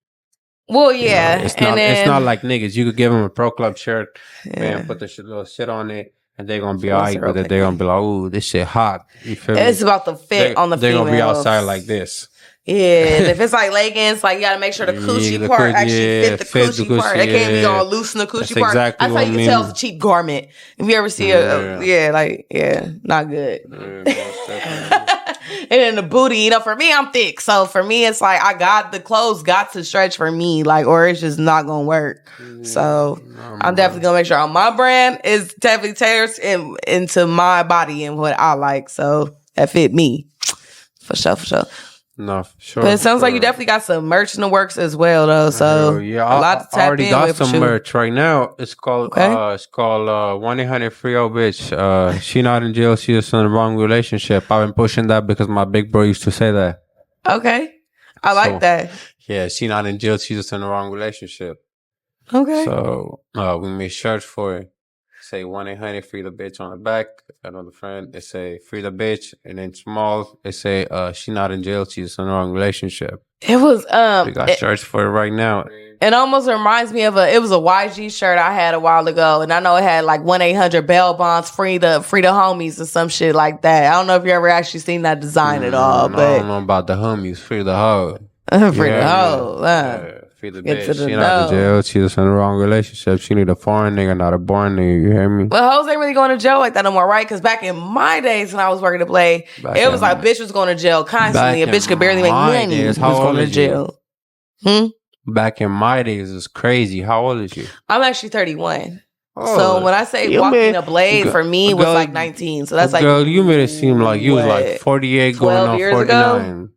Well, yeah, you know, it's not like niggas. You could give them a Pro Club shirt and put the little shit on it, and they're gonna be alright with it. They're gonna be like, "Ooh, this shit hot." You feel me? It's about the fit on the females. They're gonna be outside like this. Yeah, and if it's like leggings, like you gotta make sure the coochie part actually fit the coochie part. It can't be all loose in the coochie part. Exactly That's how you can tell it's a cheap garment. If you ever see not good. And then the booty, you know, for me, I'm thick. So for me, it's like the clothes got to stretch for me, like, or it's just not gonna work. So I'm definitely gonna make sure my brand is definitely tailored into my body and what I like. So that fit me. For sure. No, for sure. But it sounds like you definitely got some merch in the works as well, though. So yeah, a lot to tap I already in got with some merch right now. It's called 1-800-FREE-OH-BITCH. She not in jail. She just in the wrong relationship. I've been pushing that because my big bro used to say that. Okay, I like that. Yeah, she not in jail. She's just in the wrong relationship. Okay. So we made shirts for it. Say 1-800-FREE-THE-BITCH on the back. Another friend, it say free the bitch, and then small, it say she not in jail, she's in the wrong relationship. It was we got shirts for it right now. It almost reminds me of it was a YG shirt I had a while ago, and I know it had like 1-800 bail bonds, free the homies or some shit like that. I don't know if you ever actually seen that design at all, but I don't know about the homies. Free the hoe. Free the hoe. Free the bitch. She not in jail. She's just in the wrong relationship. She need a foreign nigga, not a born nigga. You hear me? Well, hoes ain't really going to jail like that no more, right? Because back in my days when I was working to play, it was like bitch was going to jail constantly. A bitch could barely make money. Was going to jail. Back in my days, it's crazy. How old is you? I'm actually 31. So when I say walking a blade for me was like 19. So that's like, girl, you made it seem like you was like 48 going on 49. Ago?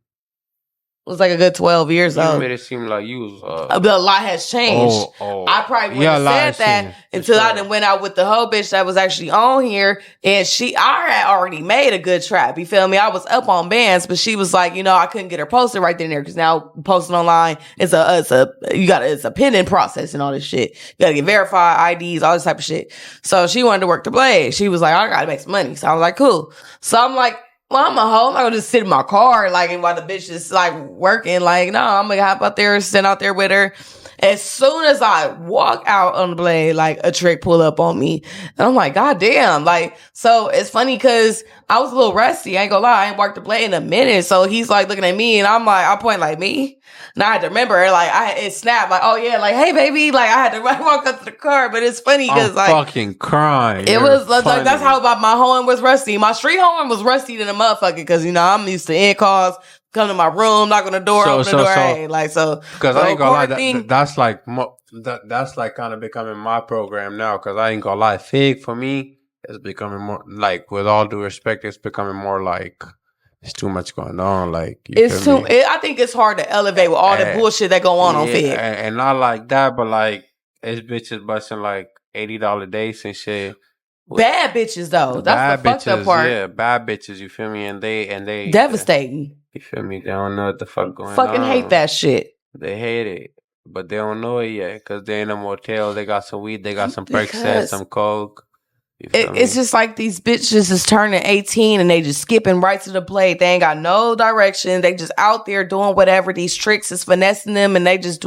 It was like a good 12 years old. You made it seem like you was... But a lot has changed. I probably wouldn't have said that until I done went out with the whole bitch that was actually on here. And I had already made a good trap. You feel me? I was up on bands, but she was like, you know, I couldn't get her posted right then and there because now posting online it's a pending process and all this shit. You gotta get verified IDs, all this type of shit. So she wanted to work the blade. She was like, I gotta make some money. So I was like, cool. So I'm like, well, I'm a hoe. I'm not gonna just sit in my car like while the bitch is like working. Like, no, I'm gonna hop out there, sit out there with her. As soon as I walk out on the blade, like a trick pull up on me. And I'm like, God damn. Like, so it's funny because I was a little rusty. I ain't gonna lie. I ain't worked the blade in a minute. So he's like looking at me and I'm like, I point like me. And I had to remember, like, it snapped, like, oh yeah, like, hey baby. Like, I had to walk up to the car. But it's funny because, like, fucking crying. It was like, that's how about my horn was rusty. My street horn was rusty than a motherfucker because, you know, I'm used to end calls. Come to my room, knock on the door, open the door. Hey, like, so. Because I ain't gonna lie, that's like that's like kind of becoming my program now. Because I ain't gonna lie, Fig for me is becoming more like, with all due respect, it's becoming more like it's too much going on. Like, it's too. I think it's hard to elevate with all the bullshit that go on Fig. And not like that, but like it's bitches busting like $80 days and shit. Bad bitches though. That's the fucked up part. Yeah, bad bitches. You feel me? And they devastating. You feel me? They don't know what the fuck going on. Fucking hate that shit. They hate it, but they don't know it yet because they in a motel. They got some weed. They got some Percocet, some coke. It's just like these bitches is turning 18 and they just skipping right to the plate. They ain't got no direction. They just out there doing whatever. These tricks is finessing them and they just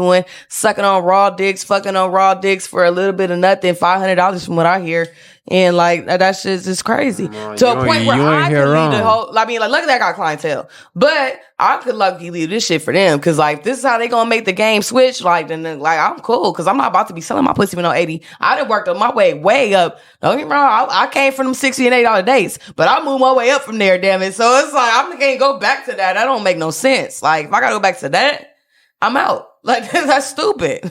sucking on raw dicks, fucking on raw dicks for a little bit of nothing. $500 from what I hear. And like, that shit's just crazy. To a point where I could leave the whole, I mean, like, luckily I got clientele, but I could luckily leave this shit for them. Cause like, this is how they gonna make the game switch. Like, then like, I'm cool. Cause I'm not about to be selling my pussy for no 80. I done worked my way up. Don't get me wrong. I came from them $60 and $80 days, but I moved my way up from there, damn it. So it's like, I can't go back to that. That don't make no sense. Like, if I gotta go back to that, I'm out. Like, that's stupid.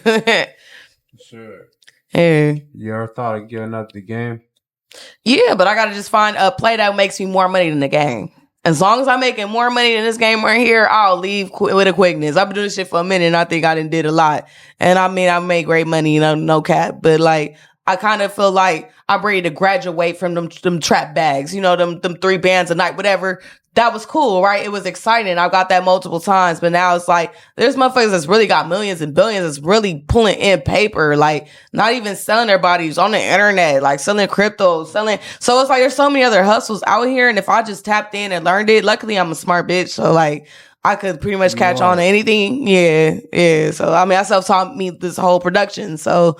Sure. Hey. You ever thought of giving up the game? Yeah, but I gotta just find a play that makes me more money than the game. As long as I'm making more money than this game right here, I'll leave with a quickness. I've been doing this shit for a minute and I think I done did a lot. And I mean, I made great money, you know, no cap. But like, I kind of feel like I'm ready to graduate from them trap bags, you know, them 3 bands a night, whatever. That was cool, right? It was exciting. I got that multiple times, but now it's like, there's motherfuckers that's really got millions and billions that's really pulling in paper, like not even selling their bodies on the internet, like selling crypto, So it's like, there's so many other hustles out here. And if I just tapped in and learned it, luckily I'm a smart bitch. So like, I could pretty much catch on to anything. Yeah. So I mean, I self-taught me this whole production. So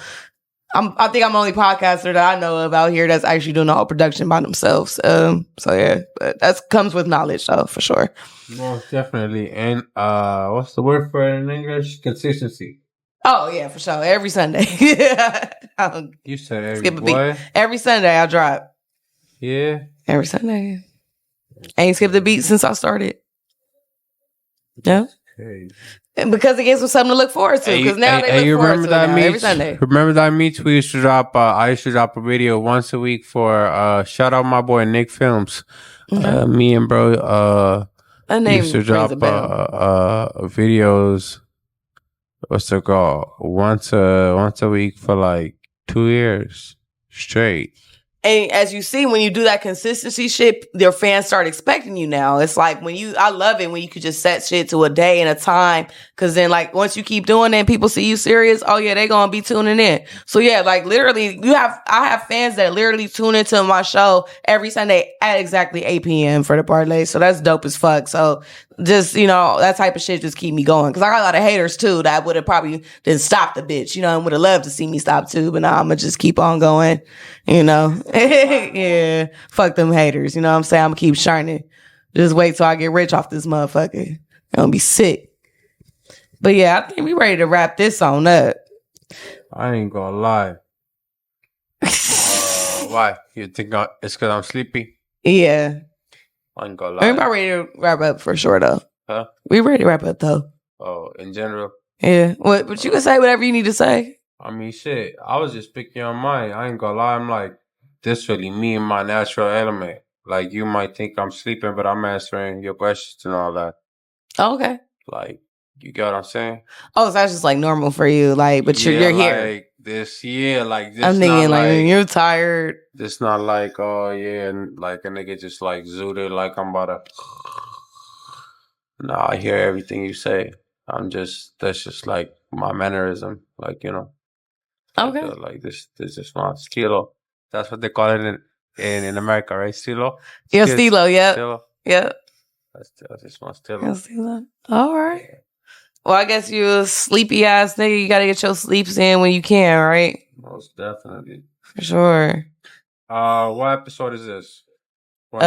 I think I'm the only podcaster that I know of out here that's actually doing the whole production by themselves. So yeah, but that comes with knowledge, though, for sure. Most definitely. And what's the word for it in English? Consistency. Oh yeah, for sure. Every Sunday. You said every boy. Every Sunday I drop. Yeah. Every Sunday. I ain't skipped the beat since I started. Yeah. Crazy. And because it gives them something to look forward to. Because now they look forward to it every Sunday. Remember that meets we used to drop? I used to drop a video once a week for shout out my boy Nick Films. Me and bro used to drop videos. What's it called? Once a week for like 2 years straight. And as you see, when you do that consistency shit, your fans start expecting you now. It's like I love it when you could just set shit to a day and a time. Cause then like once you keep doing it and people see you serious, oh yeah, they gonna be tuning in. So yeah, like literally I have fans that literally tune into my show every Sunday at exactly 8 p.m. for the Parley. So that's dope as fuck. So just, you know, that type of shit just keep me going. Cause I got a lot of haters too that would have probably then stopped the bitch, you know, and would have loved to see me stop too. But now I'm gonna just keep on going, you know. Yeah. Fuck them haters. You know what I'm saying? I'm gonna keep shining. Just wait till I get rich off this motherfucker. I'm gonna be sick. But yeah, I think we ready to wrap this on up. I ain't gonna lie. Why? You think it's because I'm sleepy? Yeah. I ain't gonna lie. Everybody ready to wrap up for sure though. Huh? We ready to wrap up though. Oh, in general? Yeah. But you can say whatever you need to say. I mean, shit. I was just picking on mine. I ain't gonna lie. I'm like, this really me and my natural element. Like, you might think I'm sleeping, but I'm answering your questions and all that. Oh, okay. Like, you get what I'm saying? Oh, so that's just like normal for you. Like, but you're here. Like this, yeah, like this. I'm thinking like you're tired. This not like, oh yeah, and like a nigga just like zooted like I'm about to. Nah, I hear everything you say. That's just like my mannerism. Like, you know. Okay. Like this is my estilo. That's what they call it in America, right? Estilo? Yeah, estilo, yeah. Estilo. Yeah. That's my estilo. Estilo. All right. Well, I guess you a sleepy ass nigga. You gotta get your sleeps in when you can, right? Most definitely. For sure. What episode is this? What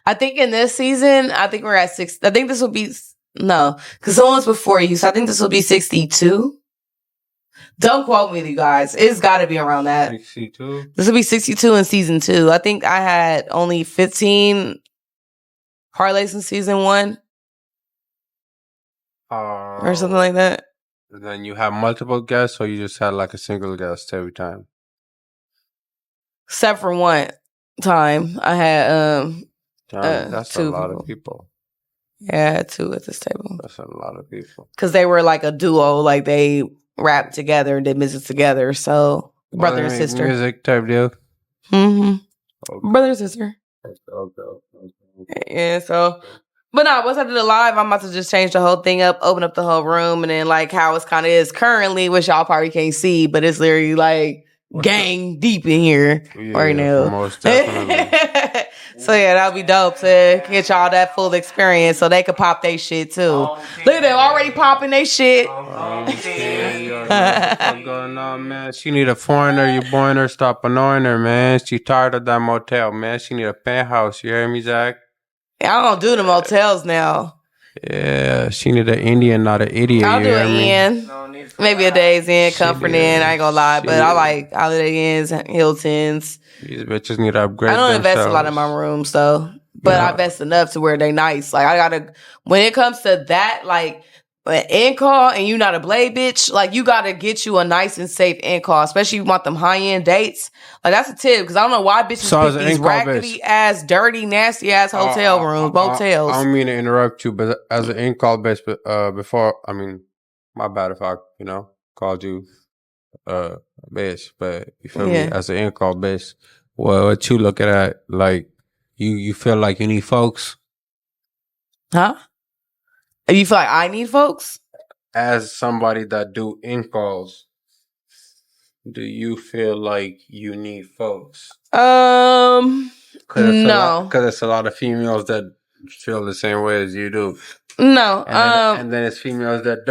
I think in this season, I think we're at 6. I think this will be no, because someone's before you, so I think this will be 62. Don't quote me, you guys. It's got to be around that. 62. This will be 62 in season 2. I think I had only 15 parlays in season 1, or something like that. Then you have multiple guests, or you just had like a single guest every time? Except for one time, I had that's 2 a lot people. of people. Yeah, I had 2 at this table. That's a lot of people. Because they were like a duo, like they rapped together and did music together. So brother and sister. Music type deal. Mm-hmm. Okay. Brother and sister. Okay. Yeah, so. But no, once I do the live, I'm about to just change the whole thing up, open up the whole room, and then like how it's kind of is currently, which y'all probably can't see, but it's literally like gang deep in here right now. Most definitely. So yeah, that'll be dope to get y'all that full experience so they can pop their shit too. Look at them already popping their shit. What's going on, man? She need a foreigner. You boring her, stop annoying her, man. She tired of that motel, man. She need a penthouse. You hear me, Zach? I don't do the motels now. Yeah, she need an Indian, not an idiot. I'll do an inn. Maybe a day's inn, comfort inn. I ain't gonna lie, but I like Holiday Inns, Hiltons. These bitches need to upgrade. I don't themselves. invest a lot in my rooms though, but I invest enough to where they nice. Like I gotta, when it comes to that, like an in-call and you not a blade bitch, like you gotta get you a nice and safe in-call, especially if you want them high-end dates. Like that's a tip, because I don't know why bitches pick these raggedy ass, dirty, nasty ass hotel rooms, motels. I don't mean to interrupt you, but as an in-call bitch, before, I mean, my bad if I, called you a bitch, but you feel me? As an in-call bitch, what you looking at, like, you feel like you need folks? Huh? You feel like I need folks? As somebody that do in-calls, do you feel like you need folks? No. Because it's a lot of females that feel the same way as you do. No. And then it's females that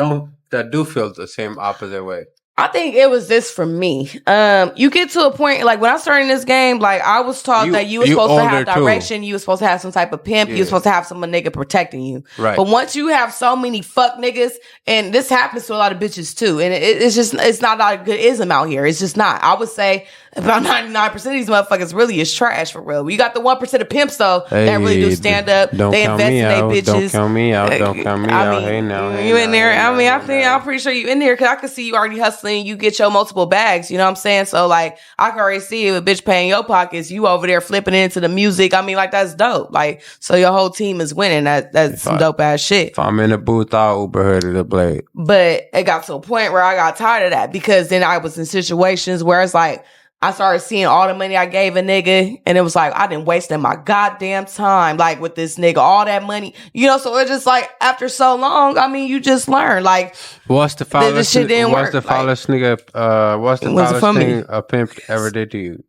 do feel the same opposite way. I think it was this for me. You get to a point, like when I started in this game, like I was taught that you were supposed to have direction, you were supposed to have some type of pimp, you were supposed to have some nigga protecting you. Right. But once you have so many fuck niggas, and this happens to a lot of bitches too, and it's not a good ism out here. It's just not. I would say about 99% of these motherfuckers really is trash for real. You got the 1% of pimps though that really do stand up. They invest in their bitches. Don't count me out. Don't count me out. Hey now. You in there? I'm pretty sure you in there because I can see you already hustling. You get your multiple bags. You know what I'm saying? So like I can already see if a bitch paying your pockets, you over there flipping into the music. I mean, like that's dope. Like so your whole team is winning. That's some dope ass shit. If I'm in the booth, I'll Uber her to the blade. But it got to a point where I got tired of that because then I was in situations where it's like I started seeing all the money I gave a nigga, and it was like I didn't waste my goddamn time, like with this nigga, all that money, So it's just like after so long, I mean, you just learn. Like, what's the foulest? Shit didn't what's work. the foulest nigga? What's the foulest thing a pimp ever did to you?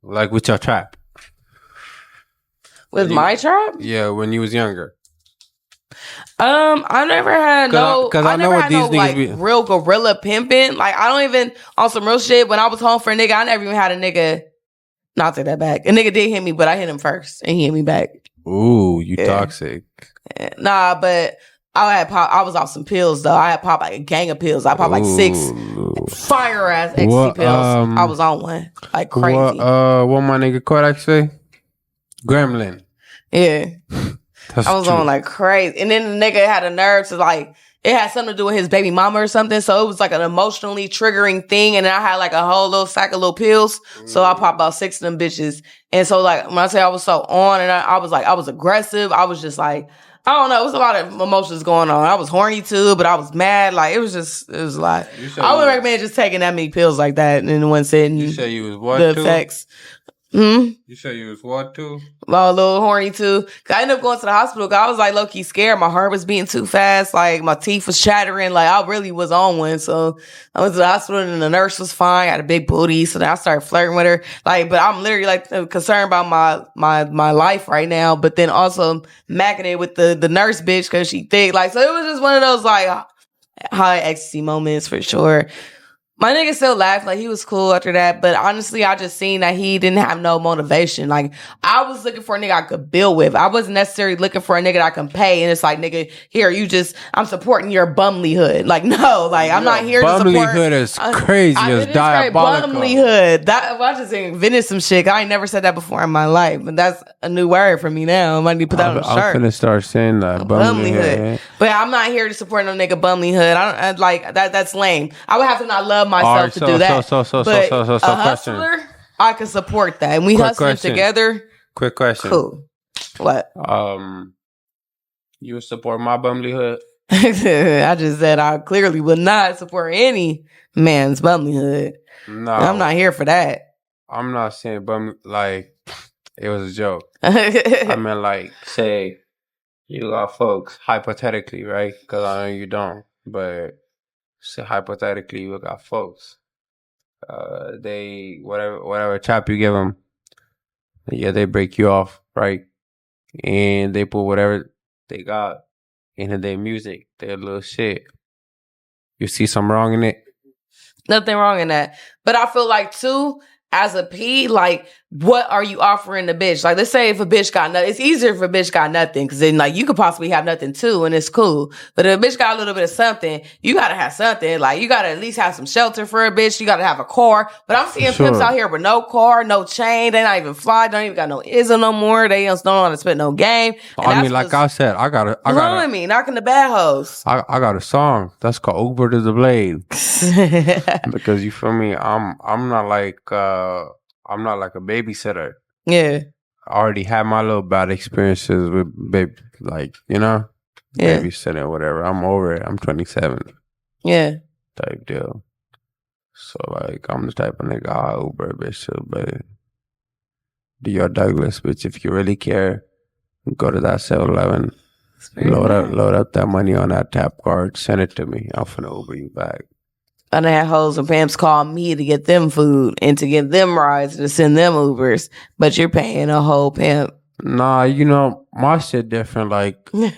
Like with your trap? With my trap? Yeah, when you was younger. I never had I never had no like real gorilla pimping. Like I don't even on some real shit. When I was home for a nigga, I never even had a nigga. Not take that back. A nigga did hit me, but I hit him first, and he hit me back. Ooh, you toxic. Yeah. Nah, but I was off some pills though. I had popped like a gang of pills. I popped like 6 fire ass ecstasy pills. I was on one like crazy. What my nigga Kodak say? Gremlin. Yeah. I was on like crazy. And then the nigga had a nerve to like, it had something to do with his baby mama or something. So it was like an emotionally triggering thing. And then I had like a whole little sack of little pills. So I popped about 6 of them bitches. And so like, when I say I was so on and I was aggressive. I was just like, I don't know. It was a lot of emotions going on. I was horny too, but I was mad. Like it was a lot. I would recommend just taking that many pills like that in one sitting. You say you was what? The effects. You said you was what too? A little horny too. I ended up going to the hospital. I was like low-key scared. My heart was beating too fast. Like my teeth was chattering. Like I really was on one. So I went to the hospital and the nurse was fine. I had a big booty. So then I started flirting with her. Like, but I'm literally like concerned about my life right now. But then also macking it with the nurse bitch because she thick. Like, so it was just one of those like high ecstasy moments for sure. My nigga still laughed, like he was cool after that, but honestly, I just seen that he didn't have no motivation. Like, I was looking for a nigga I could build with. I wasn't necessarily looking for a nigga that I can pay, and it's like, nigga, here, I'm supporting your bumlyhood. Like, no, like, I'm not here to support. Bumlyhood is crazy, it's diabolical. Bumlyhood. I just invented some shit. I ain't never said that before in my life, but that's a new word for me now. I might need to put that on a shirt. I'm finna start saying that, bumlyhood. But I'm not here to support no nigga bumlyhood. I like, that's lame. I would have to not love myself to do that. So a hustler, I can support that, and we hustling together. Quick question. Cool. What? You would support my bumlyhood? I just said I clearly would not support any man's bumlyhood. No, I'm not here for that. I'm not saying like it was a joke. I mean, like, say you got folks hypothetically, right? Because I know you don't, but say hypothetically you got folks. They whatever chap you give them, yeah, they break you off, right? And they put whatever they got into their music, their little shit. You see something wrong in it? Nothing wrong in that, but I feel like too, as a P, like, what are you offering the bitch? Like, let's say if a bitch got nothing, it's easier if a bitch got nothing, because then, like, you could possibly have nothing too, and it's cool. But if a bitch got a little bit of something, you gotta have something. Like, you gotta at least have some shelter for a bitch. You gotta have a car. But I'm seeing pimps out here with no car, no chain. They not even fly. Don't even got no ism no more. They don't know how to spit no game. And I mean, like I said, I got me knocking the bad hoes. I got a song that's called Uber to the Blade. Because you feel me? I'm not like a babysitter. Yeah. I already had my little bad experiences with babysitting or whatever. I'm over it. I'm 27. Yeah. Type deal. So like I'm the type of nigga I'll Uber a bitch too, but do your Douglas, bitch. If you really care, go to that 7-Eleven. Load up that money on that tap card, send it to me. I'm finna Uber you back. And I had hoes and pimps call me to get them food and to get them rides to send them Ubers, but you're paying a whole pimp. Nah, you know, my shit different. Like my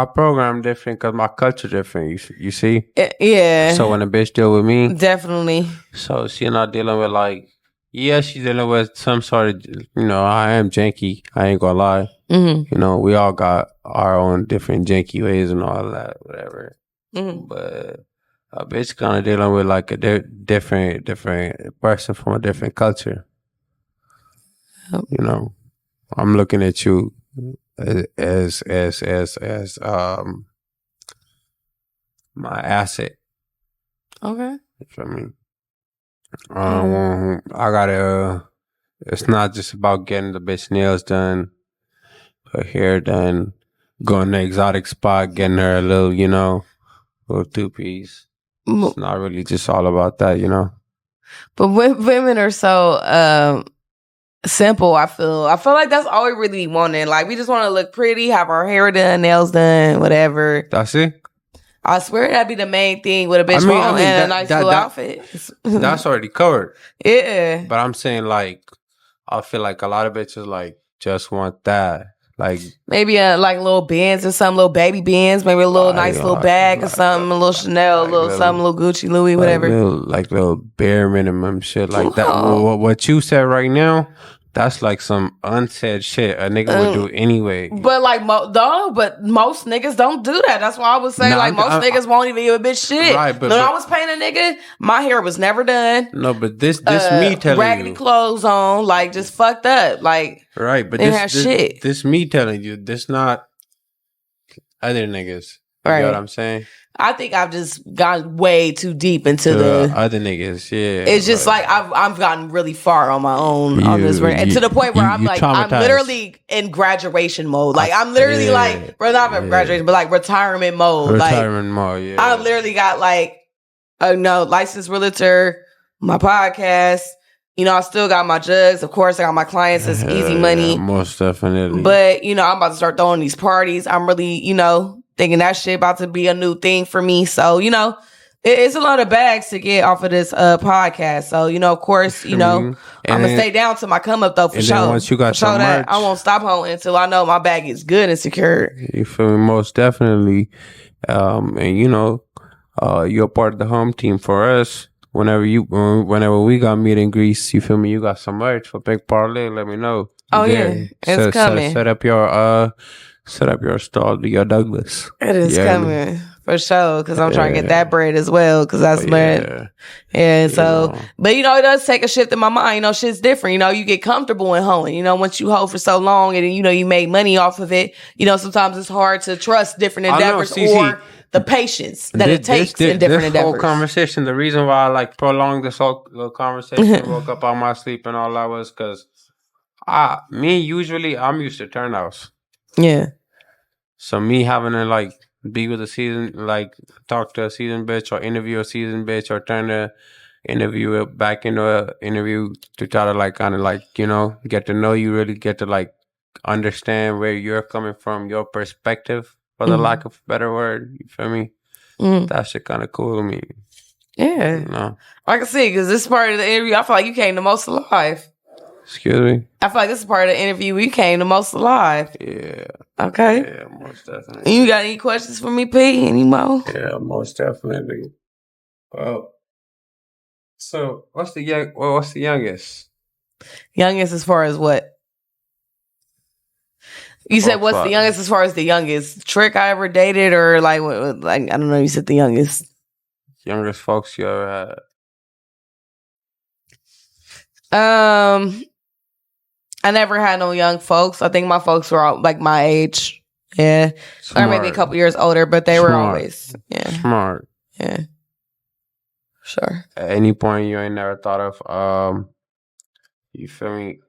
program different because my culture different. You see? Yeah. So when a bitch deal with me, definitely. So she not dealing with like, yeah, she's dealing with some sort of, I am janky. I ain't gonna lie. Mm-hmm. We all got our own different janky ways and all that, whatever. Mm-hmm. But a bitch kind of dealing with like a different person from a different culture. Yep. I'm looking at you as my asset. Okay. You feel me? I gotta. It's not just about getting the bitch nails done, her hair done, going to exotic spot, getting her a little, little two-piece. It's not really just all about that, But women are so simple. I feel like that's all we really wanted. Like, we just want to look pretty, have our hair done, nails done, whatever. That's it. I swear that'd be the main thing with a bitch and a nice little outfit. That's already covered. Yeah. But I'm saying, like, I feel like a lot of bitches like just want that. Like, maybe a little Benz or something, little baby Benz, maybe a little nice little bag or something, a little Chanel, a little Gucci, Louis, whatever. Little bare minimum shit like that. What you said right now, that's like some unsaid shit a nigga would do anyway. But most niggas don't do that. That's why I was saying most niggas won't even give a bitch shit. Right, but when I was paying a nigga, my hair was never done. No, but this me telling raggedy you, clothes on, like just fucked up, like right. But this me telling you, this not other niggas. You know what I'm saying? I think I've just gone way too deep into the other niggas. Yeah, it's just like I've gotten really far on my own on this, and to the point where I'm literally in graduation mode. Like I'm literally not in graduation, but like retirement mode. Retirement mode. Yeah, I've literally got licensed realtor, my podcast, I still got my jugs. Of course, I got my clients. It's easy money. Yeah, most definitely. But, I'm about to start throwing these parties. I'm really, thinking that shit about to be a new thing for me. So, it's a lot of bags to get off of this podcast. So, of course, I'm going to stay down to my come up, though, for sure. Then once you got your merch, I won't stop holding until I know my bag is good and secure. You feel me? Most definitely. And, you're a part of the home team for us. Whenever we got meet and grease, you feel me? You got some merch for Big Parley, let me know. Oh, yeah. It's coming. Set up your stall, your Douglas. It is coming. For sure, because I'm trying to get that bread as well, because that's bread. Yeah, so, but it does take a shift in my mind. Shit's different. You get comfortable in hoeing. Once you hoe for so long and then, you make money off of it, sometimes it's hard to trust different endeavors or the patience that it takes in different endeavors. This whole conversation, the reason why I prolonged this whole little conversation, woke up out my sleep and all that was because I'm used to turnouts. Yeah. So me having to be with a season, talk to a seasoned bitch or interview a seasoned bitch or turn the interview back into an interview to try to get to know you, really get to understand where you're coming from, your perspective, for the lack of a better word. You feel me? That shit kind of cool to me. Yeah. I can see, because this part of the interview, I feel like you came the most alive. Excuse me? I feel like this is part of the interview we came the most alive. Yeah. Okay. Yeah, most definitely. You got any questions for me, P? Any more? Yeah, most definitely. Well, so what's the youngest? Youngest as far as what? You said what's the youngest as far as the youngest trick I ever dated, or I don't know, you said the youngest. Youngest folks you ever had? I never had no young folks. I think my folks were all my age. Yeah. Smart. Or maybe a couple years older, but they were always. Yeah. Smart. Yeah. Sure. At any point you ain't never thought of you feel me?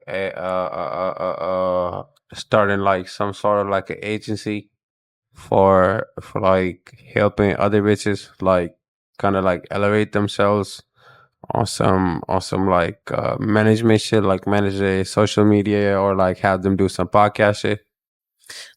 Starting some sort of an agency for helping other bitches kind of elevate themselves on some management shit, manage their social media or have them do some podcast shit?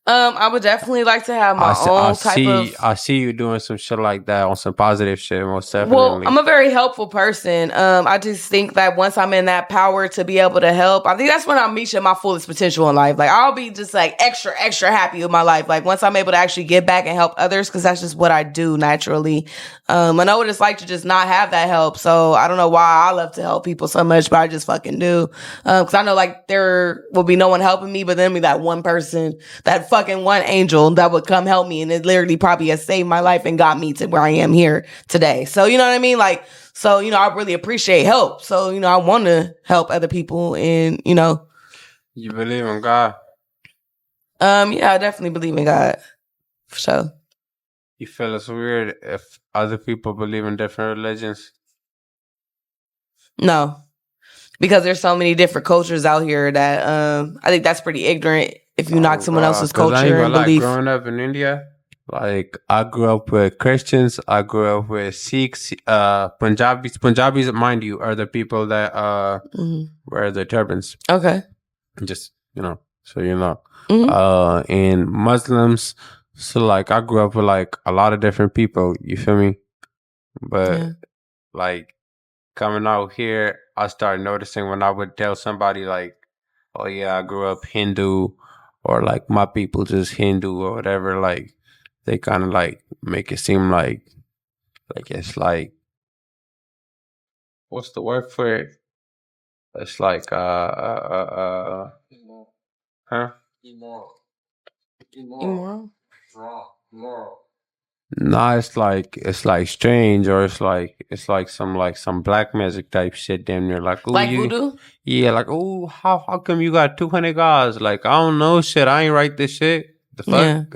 I would definitely like to have my own type of... I see you doing some shit like that on some positive shit, most definitely. Well, I'm a very helpful person. I just think that once I'm in that power to be able to help, I think that's when I'm reaching my fullest potential in life. I'll be just extra, extra happy with my life. Once I'm able to actually give back and help others, because that's just what I do naturally. I know what it's like to just not have that help. So I don't know why I love to help people so much, but I just fucking do. Because I know there will be no one helping me, but then be that one person, that fucking one angel that would come help me, and it literally probably has saved my life and got me to where I am here today. So you know what I mean? I really appreciate help. So I want to help other people, and You believe in God? Yeah, I definitely believe in God, for sure. You feel it's weird if other people believe in different religions? No, because there's so many different cultures out here that I think that's pretty ignorant. If you knock someone else's culture and belief. Growing up in India, I grew up with Christians. I grew up with Sikhs, Punjabis. Punjabis, mind you, are the people that wear the turbans. Okay. Just so you know. And Muslims. So I grew up with a lot of different people. You feel me? But coming out here, I started noticing when I would tell somebody oh yeah, I grew up Hindu. Or my people just Hindu or whatever, they kind of make it seem it's what's the word for it? It's Immoral? Nah, it's strange, or it's some black magic type shit. Damn near voodoo. Yeah, how come you got 200 guys? I don't know shit. I ain't write this shit. The fuck?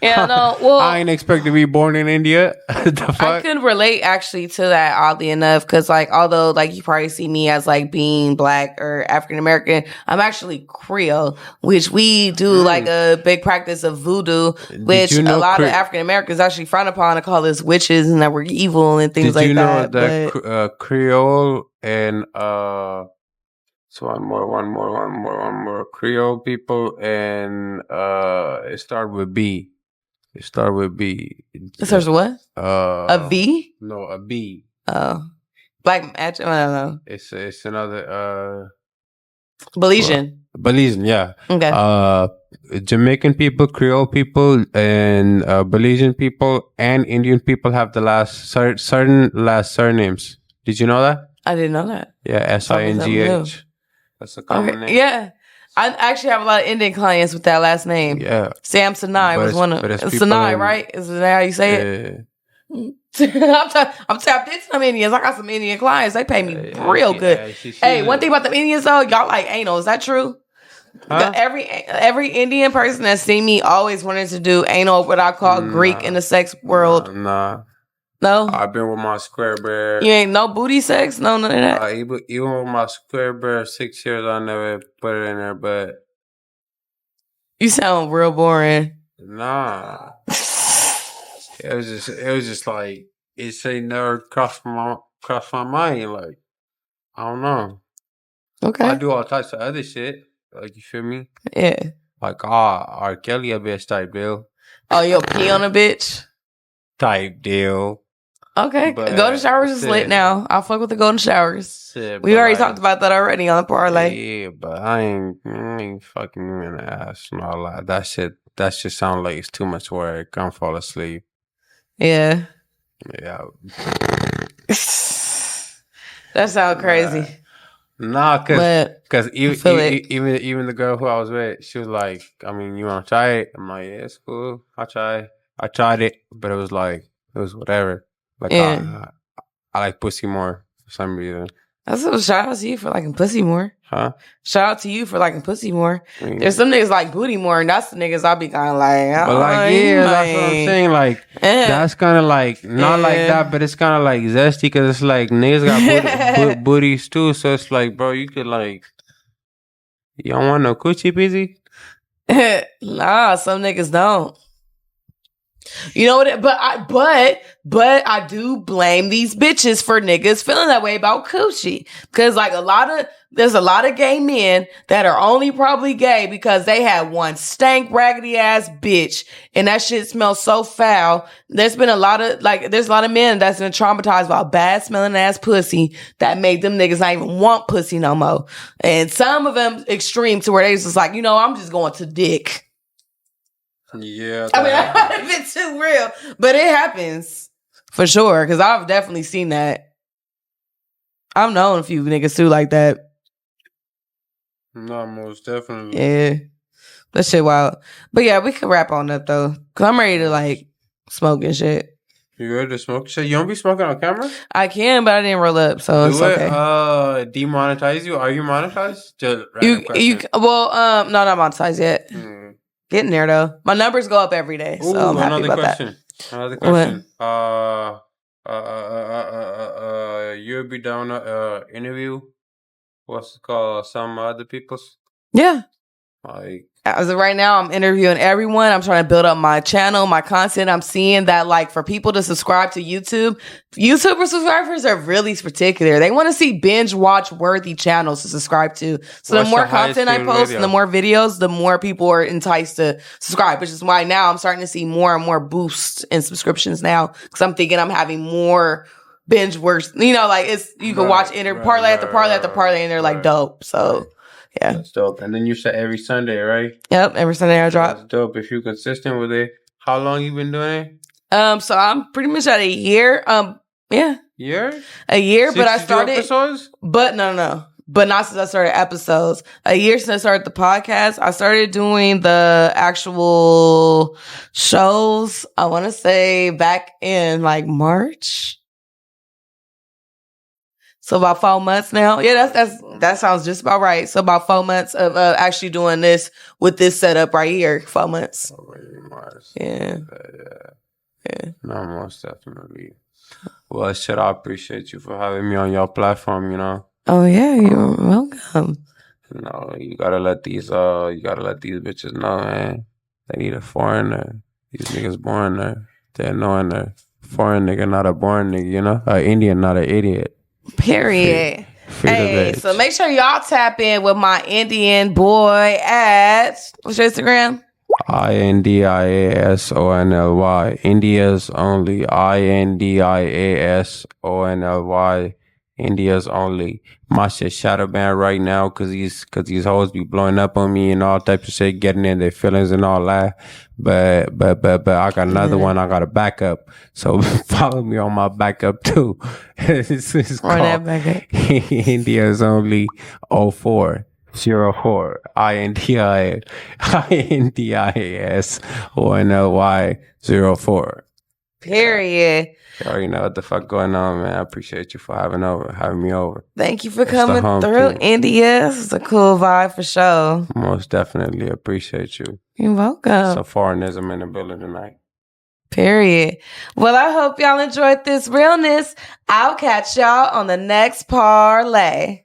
Yeah, no. Well, I ain't expect to be born in India. The fuck? I could relate actually to that, oddly enough, because although you probably see me as being black or African American, I'm actually Creole, which we do a big practice of voodoo, which a lot of African Americans actually frown upon and call us witches and that we're evil and things like that. Did you know that Creole and so one more. Creole people, and it started with B. It started with B. It starts with what? A V? No, a B. Oh. Black Magic? I don't know. It's another Belizean. Belizean, yeah. Okay. Jamaican people, Creole people, and Belizean people and Indian people have the certain last surnames. Did you know that? I didn't know that. Yeah, SINGH. That's a common name. Yeah. I actually have a lot of Indian clients with that last name. Yeah. Sam Sinai was one of them. Sinai, right? Is that how you say it? I'm tapped into some Indians. I got some Indian clients. They pay me real good. Hey, one thing about the Indians though, y'all like anal. Is that true? Huh? Every Indian person that's seen me always wanted to do anal, what I call Greek in the sex world. Nah. No? I've been with my square bear. You ain't no booty sex? No, none of that? Even with my square bear, 6 years, I never put it in there, but... You sound real boring. Nah. It was just like, it never crossed my mind, like, I don't know. Okay. I do all types of other shit, like, you feel me? Yeah. Like, R. Kelly a bitch type deal. Oh, you'll pee on a bitch? Type deal. Okay. But golden showers is lit now. I'll fuck with the golden showers. We already talked about that already on the parlay. Yeah, but I ain't fucking in the ass and all that. That shit sound like it's too much work. I'm fall asleep. Yeah. Yeah. That sound crazy. Nah, cause even the girl who I was with, she was like, I mean, you wanna try it? I'm like, yeah, it's cool. I tried it, but it was whatever. Like I like pussy more for some reason. That's a shout out to you for liking pussy more. Huh? Shout out to you for liking pussy more. There's some niggas like booty more, and that's the niggas I'll be kind of like, but like, yeah, that's what I'm saying. Like, that's kind of like not like that, but it's kind of like zesty because it's like niggas got booties too. So it's like, bro, you could like, you don't want no coochie busy. Nah, some niggas don't. You know what? But I do blame these bitches for niggas feeling that way about coochie. Because like there's a lot of gay men that are only probably gay because they had one stank raggedy ass bitch and that shit smells so foul. There's a lot of men that's been traumatized by bad smelling ass pussy that made them niggas not even want pussy no more. And some of them extreme to where they just like, I'm just going to dick. Yeah, I mean, that might have been too real, but it happens for sure. Because I've definitely seen that. I've known a few niggas too like that. No, most definitely. Yeah, that shit wild. But yeah, we can wrap on up though, because I'm ready to like smoke and shit. You ready to smoke shit? You don't be smoking on camera? I can, but I didn't roll up, so it's okay. Demonetize you? Are you monetized? Just no, not monetized yet. Getting there though. My numbers go up every day, so I'm happy about that. Another question. You'll be down to interview. What's it called? Some other people's. Yeah. Like. As of right now, I'm interviewing everyone. I'm trying to build up my channel, my content. I'm seeing that like for people to subscribe to YouTuber subscribers are really particular. They want to see binge watch worthy channels to subscribe to. So the more content I post and the more videos, the more people are enticed to subscribe, which is why now I'm starting to see more and more boosts in subscriptions now. Cause I'm thinking I'm having more binge works. You can watch parlay after parlay after parlay and they're like dope. So. Yeah. That's dope. And then you said every Sunday, right? Yep, every Sunday I drop. That's dope. If you're consistent with it, how long you been doing it? So I'm pretty much at a year. Yeah. Year? A year, but I started episodes? But no. But not since I started episodes. A year since I started the podcast. I started doing the actual shows, I want to say back in like March. So about 4 months now. Yeah, that sounds just about right. So about 4 months of actually doing this with this setup right here. 4 months. Yeah. No, most definitely. Well, shit, I appreciate you for having me on your platform, Oh yeah, you're welcome. You gotta let these bitches know, man. They need a foreigner. These niggas born there. They're knowing a foreign nigga, not a born nigga, An Indian, not an idiot. Period. Hey, so make sure y'all tap in with my Indian boy at, what's your Instagram? INDIASONLY. India's only. INDIASONLY. India's only. My shit shadow banned right now because these hoes be blowing up on me and all types of shit, getting in their feelings and all that. But I got another one. I got a backup. So follow me on my backup too. It's called that backup. India's only 04. 04 INDIASONLY 04. Period. You already know what the fuck going on, man. I appreciate you for having me over. Thank you for coming through, India. This is a cool vibe for sure. Most definitely appreciate you. You're welcome. So foreignism in the building tonight. Period. Well, I hope y'all enjoyed this realness. I'll catch y'all on the next parlay.